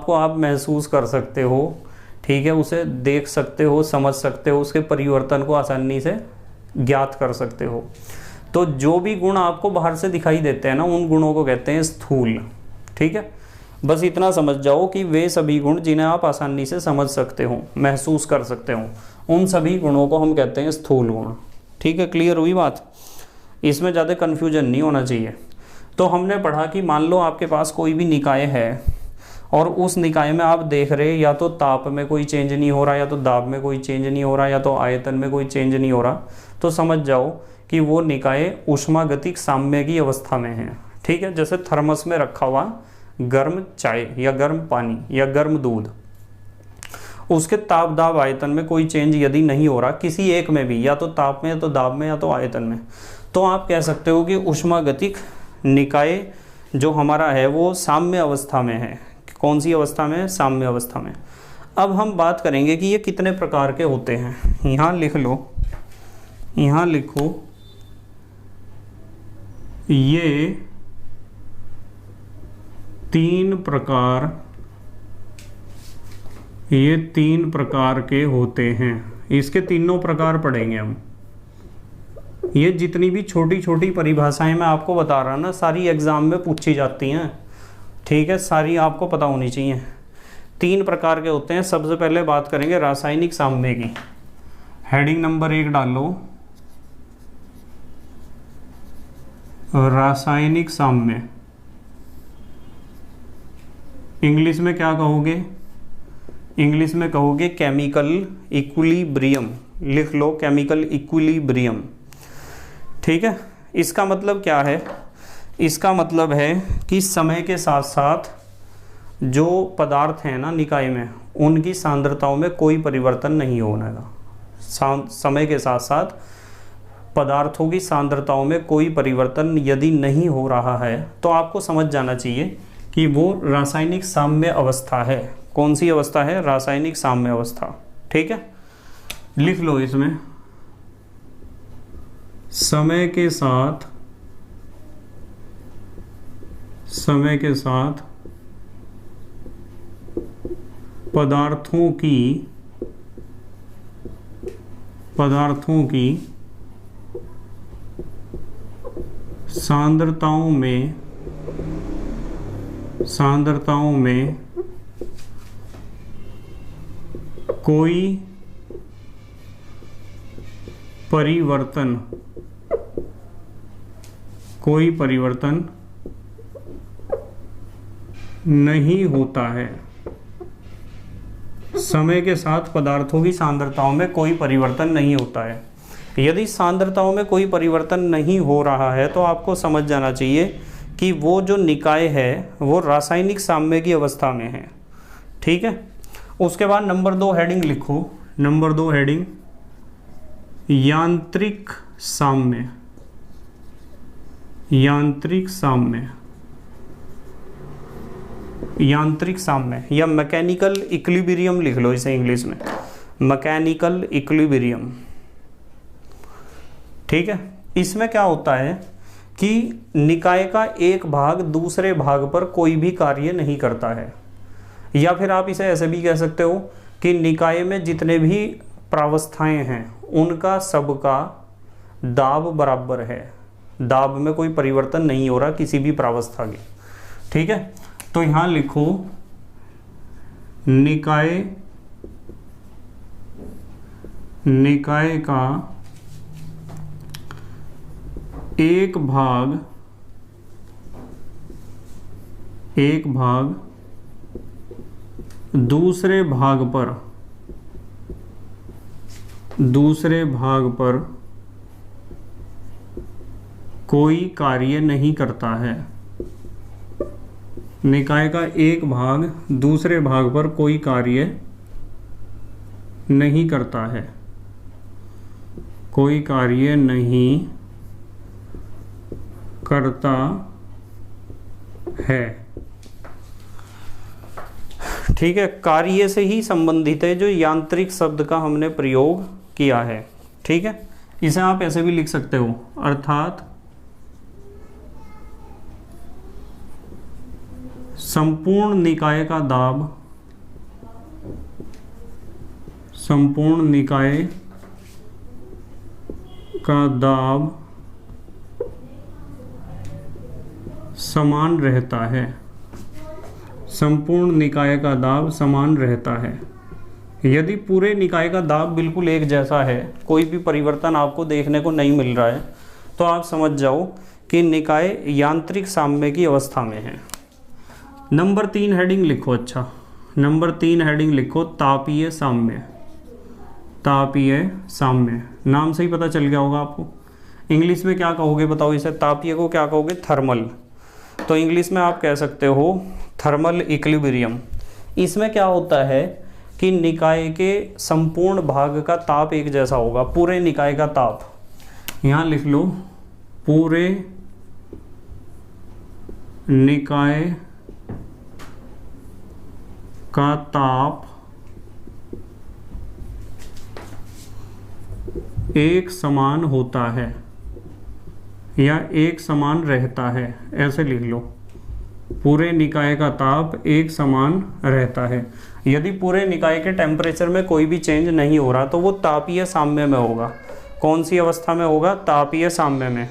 को आप महसूस कर सकते हो, ठीक है, उसे देख सकते हो, समझ सकते हो, उसके परिवर्तन को आसानी से ज्ञात कर सकते हो। तो जो भी गुण आपको बाहर से दिखाई देते हैं ना, उन गुणों को कहते हैं स्थूल। ठीक है, बस इतना समझ जाओ कि वे सभी गुण जिन्हें आप आसानी से समझ सकते हो, महसूस कर सकते हो, उन सभी गुणों को हम कहते हैं स्थूल गुण। ठीक है, क्लियर हुई बात? इसमें ज़्यादा कन्फ्यूजन नहीं होना चाहिए। तो हमने पढ़ा कि मान लो आपके पास कोई भी निकाय है और उस निकाय में आप देख रहे या तो ताप में कोई चेंज नहीं हो रहा, या तो दाब में कोई चेंज नहीं हो रहा, या तो आयतन में कोई चेंज नहीं हो रहा, तो समझ जाओ कि वो निकाय ऊष्मागतिक साम्य की अवस्था में है। ठीक है, जैसे थर्मस में रखा हुआ गर्म चाय या गर्म पानी या गर्म दूध, उसके ताप दाब आयतन में कोई चेंज यदि नहीं हो रहा किसी एक में भी, या तो ताप में या तो दाब में या तो आयतन में, तो आप कह सकते हो कि ऊष्मागतिक निकाय जो हमारा है वो साम्य अवस्था में है। कौन सी अवस्था में? साम्य अवस्था में। अब हम बात करेंगे कि ये कितने प्रकार के होते हैं। यहाँ लिख लो, यहाँ लिखो, ये 3 प्रकार के होते हैं। इसके तीनों प्रकार पढ़ेंगे हम। ये जितनी भी छोटी छोटी परिभाषाएं मैं आपको बता रहा ना, सारी एग्जाम में पूछी जाती हैं। ठीक है, सारी आपको पता होनी चाहिए। 3 प्रकार के होते हैं। सबसे पहले बात करेंगे रासायनिक साम्य की। हेडिंग नंबर 1 डालो, रासायनिक साम्य। इंग्लिश में क्या कहोगे? इंग्लिश में कहोगे केमिकल इक्विलिब्रियम। लिख लो, केमिकल इक्विलिब्रियम। ठीक है, इसका मतलब क्या है? इसका मतलब है कि समय के साथ साथ जो पदार्थ हैं ना निकाय में, उनकी सांद्रताओं में कोई परिवर्तन नहीं होने का। समय के साथ साथ पदार्थों की सांद्रताओं में कोई परिवर्तन यदि नहीं हो रहा है तो आपको समझ जाना चाहिए कि वो रासायनिक साम्य अवस्था है। कौन सी अवस्था है? रासायनिक साम्य अवस्था। ठीक है, लिख लो इसमें, समय के साथ पदार्थों की सांद्रताओं में कोई परिवर्तन नहीं होता है। समय के साथ पदार्थों की सांद्रताओं में कोई परिवर्तन नहीं होता है। यदि सांद्रताओं में कोई परिवर्तन नहीं हो रहा है तो आपको समझ जाना चाहिए कि वो जो निकाय है वो रासायनिक साम्य की अवस्था में है। ठीक है, उसके बाद नंबर 2 हेडिंग लिखो। नंबर 2 हेडिंग यांत्रिक साम्य। यांत्रिक साम्य या मैकेनिकल इक्विलिब्रियम लिख लो इसे इंग्लिश में, मैकेनिकल इक्विलिब्रियम। ठीक है, इसमें क्या होता है कि निकाय का एक भाग दूसरे भाग पर कोई भी कार्य नहीं करता है, या फिर आप इसे ऐसे भी कह सकते हो कि निकाय में जितने भी प्रावस्थाएं हैं उनका सबका दाब बराबर है। दाब में कोई परिवर्तन नहीं हो रहा किसी भी प्रावस्था के। ठीक है, तो यहां लिखो निकाय का एक भाग दूसरे भाग पर कोई कार्य नहीं करता है। निकाय का एक भाग दूसरे भाग पर कोई कार्य नहीं करता है। कोई कार्य नहीं करता है। ठीक है, कार्य से ही संबंधित है जो यांत्रिक शब्द का हमने प्रयोग किया है। ठीक है, इसे आप ऐसे भी लिख सकते हो, अर्थात संपूर्ण निकाय का दाब का दाब समान रहता है। संपूर्ण निकाय का दाब समान रहता है। यदि पूरे निकाय का दाब बिल्कुल एक जैसा है, कोई भी परिवर्तन आपको देखने को नहीं मिल रहा है, तो आप समझ जाओ कि निकाय यांत्रिक साम्य की अवस्था में है। नंबर 3 हेडिंग लिखो। अच्छा, नंबर 3 हेडिंग लिखो, तापीय साम्य। तापीय साम्य, नाम से ही पता चल गया होगा आपको। इंग्लिश में क्या कहोगे बताओ इसे? तापीय को क्या कहोगे? थर्मल। तो इंग्लिश में आप कह सकते हो थर्मल इक्विलिब्रियम। इसमें क्या होता है कि निकाय के संपूर्ण भाग का ताप एक जैसा होगा, पूरे निकाय का ताप। यहाँ लिख लो, पूरे निकाय का ताप एक समान होता है या एक समान रहता है, ऐसे लिख लो। पूरे निकाय का ताप एक समान रहता है। यदि पूरे निकाय के टेम्परेचर में कोई भी चेंज नहीं हो रहा तो वो तापीय साम्य में होगा। कौन सी अवस्था में होगा? तापीय साम्य में।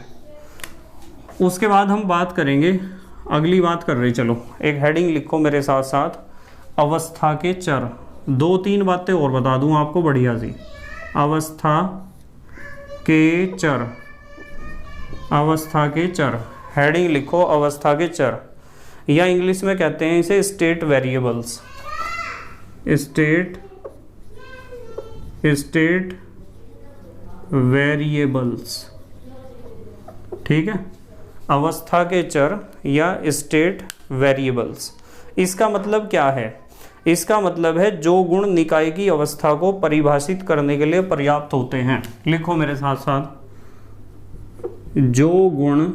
उसके बाद हम बात करेंगे, अगली बात कर रहे, चलो एक हेडिंग लिखो मेरे साथ साथ, अवस्था के चर। 2-3 बातें और बता दूं आपको बढ़िया सी। अवस्था के चर, अवस्था के चर, हेडिंग लिखो अवस्था के चर, या इंग्लिश में कहते हैं इसे स्टेट वेरिएबल्स। स्टेट वेरिएबल्स, ठीक है, अवस्था के चर या स्टेट वेरिएबल्स। इसका मतलब क्या है? इसका मतलब है जो गुण निकाय की अवस्था को परिभाषित करने के लिए पर्याप्त होते हैं। लिखो मेरे साथ साथ, जो गुण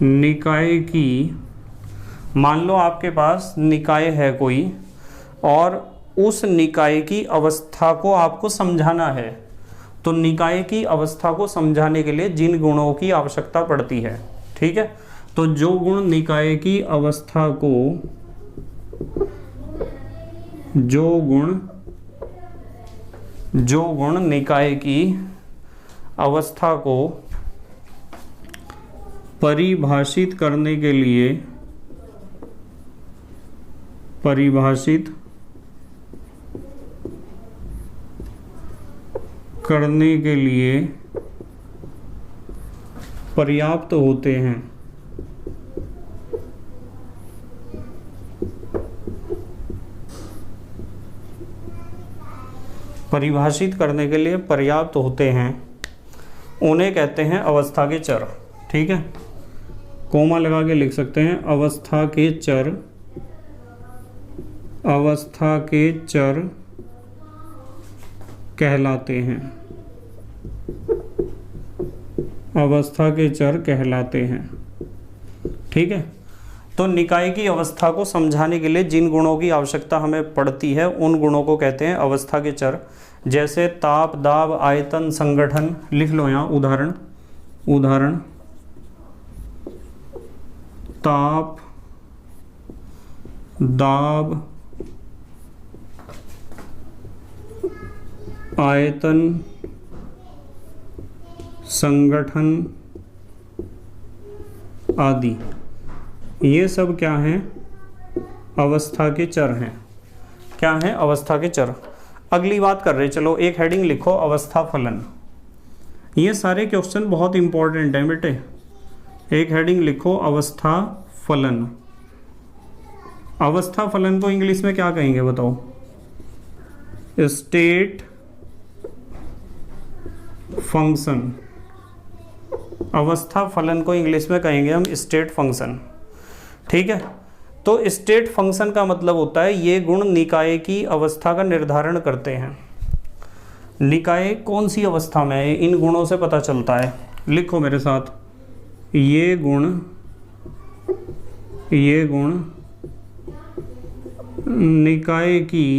निकाय की, मान लो आपके पास निकाय है कोई और उस निकाय की अवस्था को आपको समझाना है, तो निकाय की अवस्था को समझाने के लिए जिन गुणों की आवश्यकता पड़ती है, ठीक है, तो जो गुण निकाय की अवस्था को, जो गुण निकाय की अवस्था को परिभाषित करने के लिए, पर्याप्त होते हैं, परिभाषित करने के लिए पर्याप्त होते हैं, उन्हें कहते हैं अवस्था के चर। ठीक है, कोमा लगा के लिख सकते हैं, अवस्था के चर, अवस्था के चर कहलाते हैं, अवस्था के चर कहलाते हैं। ठीक है, तो निकाय की अवस्था को समझाने के लिए जिन गुणों की आवश्यकता हमें पड़ती है उन गुणों को कहते हैं अवस्था के चर। जैसे ताप, दाब, आयतन, संगठन। लिख लो यहाँ उदाहरण, ताप, दाब, आयतन, संगठन आदि, ये सब क्या हैं? अवस्था के चर हैं। क्या हैं? अवस्था के चर। अगली बात कर रहे, चलो एक हेडिंग लिखो, अवस्था फलन। ये सारे क्वेश्चन बहुत इंपॉर्टेंट हैं बेटे। एक हेडिंग लिखो, अवस्था फलन। अवस्था फलन को इंग्लिश में क्या कहेंगे बताओ? State function. अवस्था फलन को इंग्लिश में कहेंगे हम स्टेट फंक्शन। ठीक है, तो स्टेट फंक्शन का मतलब होता है ये गुण निकाय की अवस्था का निर्धारण करते हैं। निकाय कौन सी अवस्था में है इन गुणों से पता चलता है। लिखो मेरे साथ, ये गुण निकाय की,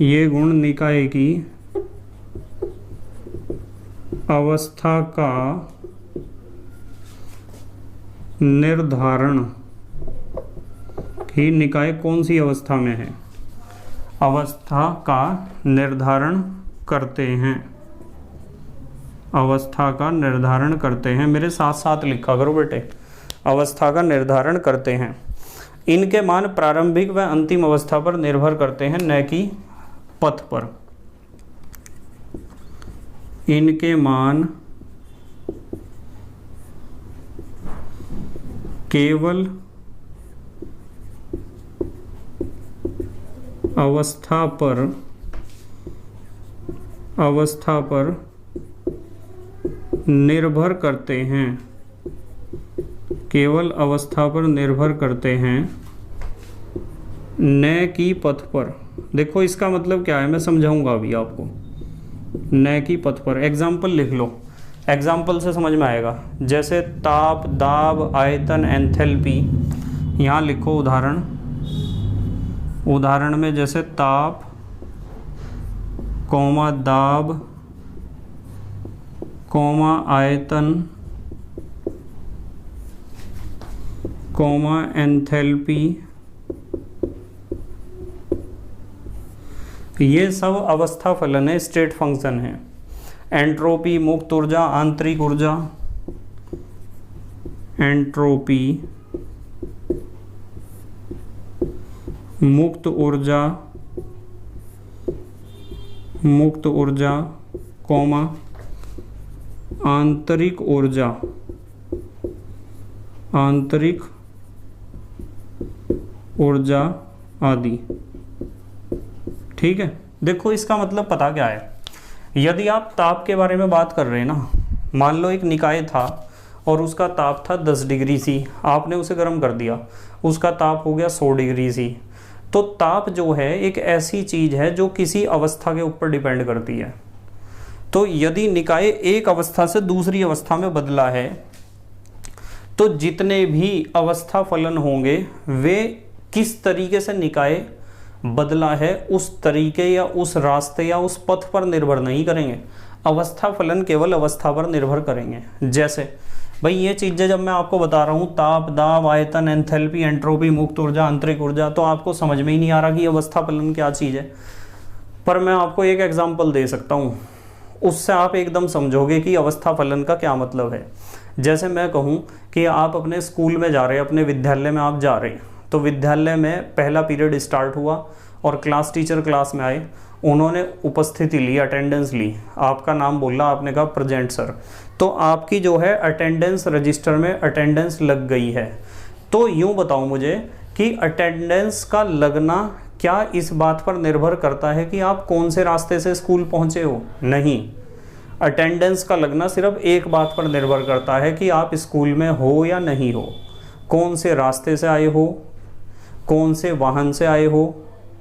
ये गुण निकाय की अवस्था का निर्धारण ही निकाय कौन सी अवस्था में है, अवस्था का निर्धारण करते हैं, अवस्था का निर्धारण करते हैं। मेरे साथ साथ लिखा करो बेटे, अवस्था का निर्धारण करते हैं। इनके मान प्रारंभिक व अंतिम अवस्था पर निर्भर करते हैं, न कि पथ पर। इनके मान केवल अवस्था पर निर्भर करते हैं, केवल अवस्था पर निर्भर करते हैं, न कि पथ पर। देखो इसका मतलब क्या है, मैं समझाऊंगा अभी आपको। न कि पथ पर, एग्जाम्पल लिख लो, एग्जाम्पल से समझ में आएगा। जैसे ताप, दाब, आयतन, एंथैल्पी। यहाँ लिखो उदाहरण, उदाहरण में जैसे ताप, कौमा दाब, कौमा आयतन, कौमा एंथैल्पी, ये सब अवस्था फलन है, स्टेट फंक्शन है। एंट्रोपी, मुक्त ऊर्जा, आंतरिक ऊर्जा, एंट्रोपी, मुक्त ऊर्जा, मुक्त ऊर्जा, कौमा आंतरिक ऊर्जा, आंतरिक ऊर्जा आदि। ठीक है, देखो इसका मतलब पता क्या है। यदि आप ताप के बारे में बात कर रहे हैं ना, मान लो एक निकाय था और उसका ताप था 10 डिग्री सी, आपने उसे गर्म कर दिया, उसका ताप हो गया 100 डिग्री सी। तो ताप जो है एक ऐसी चीज है जो किसी अवस्था के ऊपर डिपेंड करती है। तो यदि निकाय एक अवस्था से दूसरी अवस्था में बदला है, तो जितने भी अवस्था फलन होंगे वे किस तरीके से निकाय बदला है उस तरीके या उस रास्ते या उस पथ पर निर्भर नहीं करेंगे। अवस्था फलन केवल अवस्था पर निर्भर करेंगे। जैसे भाई ये चीज़ें जब मैं आपको बता रहा हूँ, ताप, दाब, आयतन, एंथैल्पी, एंट्रोपी, मुक्त ऊर्जा, आंतरिक ऊर्जा, तो आपको समझ में ही नहीं आ रहा कि अवस्था फलन क्या चीज़ है। पर मैं आपको एक एग्जाम्पल दे सकता हूँ, उससे आप एकदम समझोगे कि अवस्था फलन का क्या मतलब है। जैसे मैं कहूँ कि आप अपने स्कूल में जा रहे हैं, अपने विद्यालय में आप जा रहे हैं, तो विद्यालय में पहला पीरियड स्टार्ट हुआ और क्लास टीचर क्लास में आए, उन्होंने उपस्थिति ली, अटेंडेंस ली, आपका नाम बोला, आपने कहा प्रेजेंट सर, तो आपकी जो है अटेंडेंस रजिस्टर में अटेंडेंस लग गई है। तो यूँ बताओ मुझे कि अटेंडेंस का लगना क्या इस बात पर निर्भर करता है कि आप कौन से रास्ते से स्कूल पहुँचे हो? नहीं, अटेंडेंस का लगना सिर्फ एक बात पर निर्भर करता है कि आप स्कूल में हो या नहीं हो, कौन से रास्ते से आए हो, कौन से वाहन से आए हो,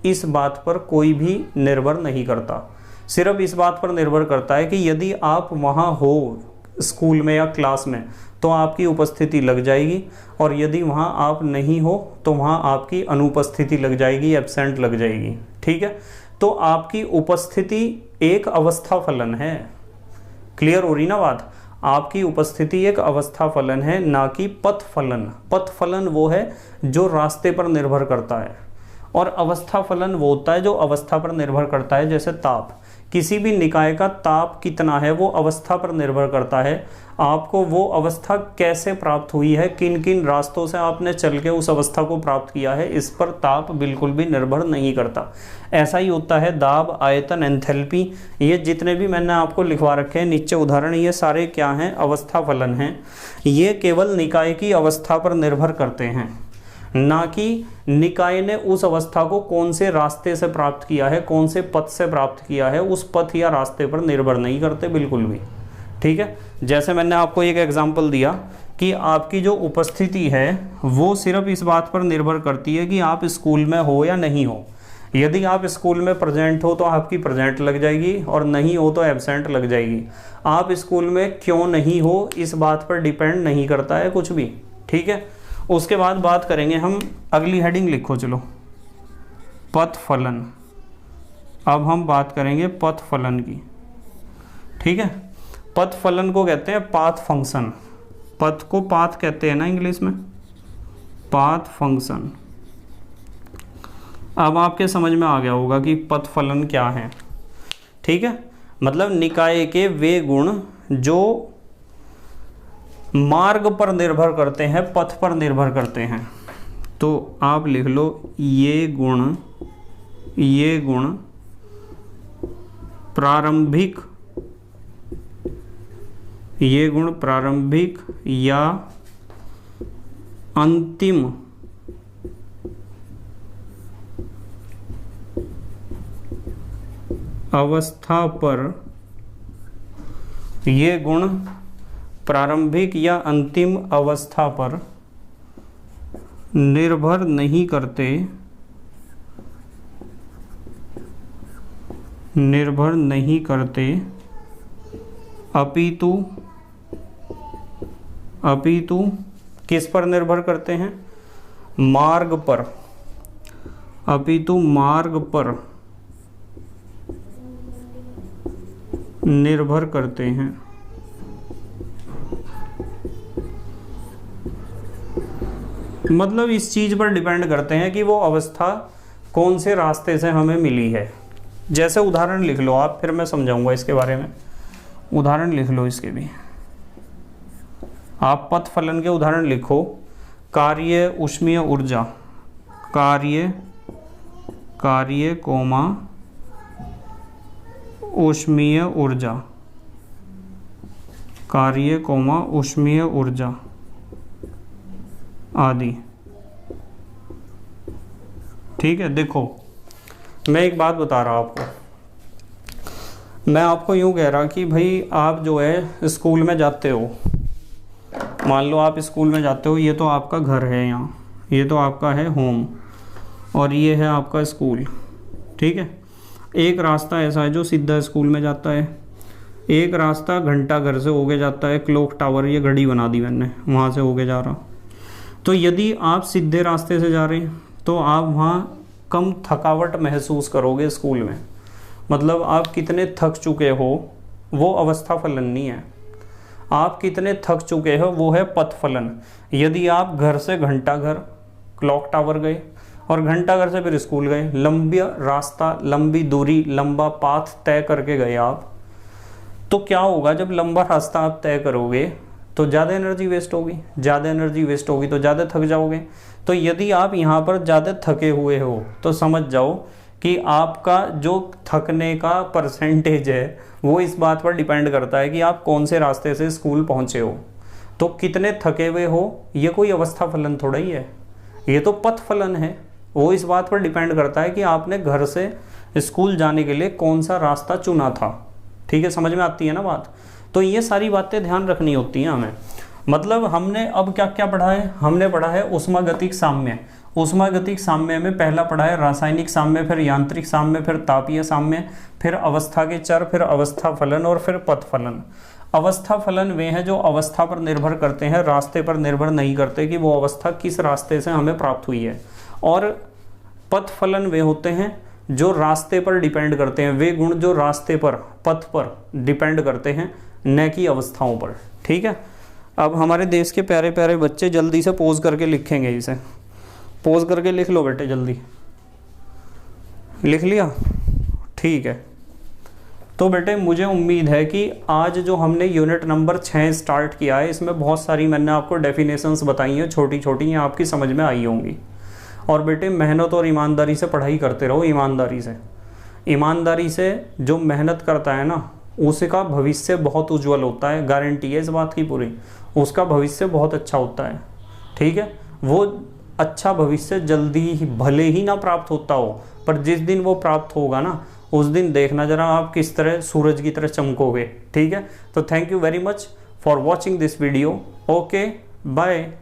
इस बात पर कोई भी निर्भर नहीं करता। सिर्फ इस बात पर निर्भर करता है कि यदि आप वहाँ हो स्कूल में या क्लास में तो आपकी उपस्थिति लग जाएगी, और यदि वहाँ आप नहीं हो तो वहाँ आपकी अनुपस्थिति लग जाएगी, एब्सेंट लग जाएगी। ठीक है, तो आपकी उपस्थिति एक अवस्था फलन है। क्लियर हो रही ना बात? आपकी उपस्थिति एक अवस्था फलन है, ना कि पथ फलन। पथ फलन वो है जो रास्ते पर निर्भर करता है, और अवस्था फलन वो होता है जो अवस्था पर निर्भर करता है। जैसे ताप, किसी भी निकाय का ताप कितना है वो अवस्था पर निर्भर करता है। आपको वो अवस्था कैसे प्राप्त हुई है, किन किन रास्तों से आपने चल के उस अवस्था को प्राप्त किया है, इस पर ताप बिल्कुल भी निर्भर नहीं करता। ऐसा ही होता है दाब, आयतन, एंथैल्पी, ये जितने भी मैंने आपको लिखवा रखे हैं नीचे उदाहरण, ये सारे क्या हैं? अवस्था फलन हैं। ये केवल निकाय की अवस्था पर निर्भर करते हैं, ना कि निकाय ने उस अवस्था को कौन से रास्ते से प्राप्त किया है, कौन से पथ से प्राप्त किया है, उस पथ या रास्ते पर निर्भर नहीं करते बिल्कुल भी। ठीक है, जैसे मैंने आपको एक एग्जांपल दिया कि आपकी जो उपस्थिति है वो सिर्फ इस बात पर निर्भर करती है कि आप स्कूल में हो या नहीं हो। यदि आप स्कूल में प्रेजेंट हो तो आपकी प्रेजेंट लग जाएगी, और नहीं हो तो एब्सेंट लग जाएगी। आप स्कूल में क्यों नहीं हो इस बात पर डिपेंड नहीं करता है कुछ भी। ठीक है, उसके बाद बात करेंगे हम, अगली हेडिंग लिखो चलो, पथ फलन। अब हम बात करेंगे पथ फलन की। ठीक है, पथ फलन को कहते हैं पाथ फंक्शन। पथ को पाथ कहते हैं ना इंग्लिश में, पाथ फंक्शन। अब आपके समझ में आ गया होगा कि पथ फलन क्या है। ठीक है, मतलब निकाय के वे गुण जो मार्ग पर निर्भर करते हैं, पथ पर निर्भर करते हैं। तो आप लिख लो ये गुण प्रारंभिक, ये गुण प्रारंभिक या अंतिम अवस्था पर, ये गुण प्रारंभिक या अंतिम अवस्था पर निर्भर नहीं करते, अपितु किस पर निर्भर करते हैं? मार्ग पर, अपितु मार्ग पर निर्भर करते हैं। मतलब इस चीज़ पर डिपेंड करते हैं कि वो अवस्था कौन से रास्ते से हमें मिली है। जैसे उदाहरण लिख लो आप, फिर मैं समझाऊंगा इसके बारे में। उदाहरण लिख लो इसके भी, आप पथ फलन के उदाहरण लिखो। कार्य ऊष्मीय ऊर्जा, कार्य कोमा ऊष्मीय ऊर्जा, कार्य कोमा ऊष्मीय ऊर्जा आदि। ठीक है, देखो मैं एक बात बता रहा हूँ आपको। मैं आपको यूँ कह रहा कि भाई आप जो है स्कूल में जाते हो, मान लो आप स्कूल में जाते हो, ये तो आपका घर है, यहाँ ये तो आपका है होम और ये है आपका स्कूल। ठीक है, एक रास्ता ऐसा है जो सीधा स्कूल में जाता है, एक रास्ता घंटा घर से होके जाता है, क्लॉक टावर, ये घड़ी बना दी मैंने, वहाँ से होके जा रहा। तो यदि आप सीधे रास्ते से जा रहे हैं तो आप वहाँ कम थकावट महसूस करोगे स्कूल में। मतलब आप कितने थक चुके हो वो अवस्था फलन नहीं है, आप कितने थक चुके हो वो है पथ फलन। यदि आप घर से घंटा घर, क्लॉक टावर गए और घंटा घर से फिर स्कूल गए, लंबी रास्ता, लंबी दूरी, लंबा पाथ तय करके गए आप, तो क्या होगा? जब लंबा रास्ता आप तय करोगे तो ज़्यादा एनर्जी वेस्ट होगी, ज़्यादा एनर्जी वेस्ट होगी तो ज़्यादा थक जाओगे। तो यदि आप यहाँ पर ज़्यादा थके हुए हो तो समझ जाओ कि आपका जो थकने का परसेंटेज है वो इस बात पर डिपेंड करता है कि आप कौन से रास्ते से स्कूल पहुँचे हो। तो कितने थके हुए हो ये कोई अवस्था फलन थोड़ा ही है, ये तो पथ फलन है। वो इस बात पर डिपेंड करता है कि आपने घर से स्कूल जाने के लिए कौन सा रास्ता चुना था। ठीक है, समझ में आती है ना बात? तो ये सारी बातें ध्यान रखनी होती हैं हमें। मतलब हमने अब क्या क्या पढ़ा है? हमने पढ़ा है ऊष्मागतिक साम्य। ऊष्मागतिक साम्य में पहला पढ़ा है रासायनिक साम्य, फिर यांत्रिक साम्य, फिर तापीय साम्य, फिर अवस्था के चर, फिर अवस्था फलन और फिर पथ फलन। अवस्था फलन वे हैं जो अवस्था पर निर्भर करते हैं, रास्ते पर निर्भर नहीं करते कि वो अवस्था किस रास्ते से हमें प्राप्त हुई है। और पथ फलन वे होते हैं जो रास्ते पर डिपेंड करते हैं, वे गुण जो रास्ते पर, पथ पर डिपेंड करते हैं, न कि अवस्थाओं पर। ठीक है, अब हमारे देश के प्यारे प्यारे बच्चे जल्दी से पोज करके लिखेंगे, इसे पोज करके लिख लो बेटे, जल्दी लिख लिया? ठीक है, तो बेटे मुझे उम्मीद है कि आज जो हमने यूनिट नंबर 6 स्टार्ट किया है इसमें बहुत सारी मैंने आपको डेफिनेशंस बताई हैं, छोटी छोटी, ये आपकी समझ में आई होंगी। और बेटे मेहनत और ईमानदारी से पढ़ाई करते रहो, ईमानदारी से जो मेहनत करता है ना उसका भविष्य बहुत उज्जवल होता है, गारंटी है इस बात की पूरी, उसका भविष्य बहुत अच्छा होता है। ठीक है, वो अच्छा भविष्य जल्दी ही भले ही ना प्राप्त होता हो, पर जिस दिन वो प्राप्त होगा ना उस दिन देखना जरा आप किस तरह सूरज की तरह चमकोगे। ठीक है, तो thank you very much for watching this video. Okay, bye.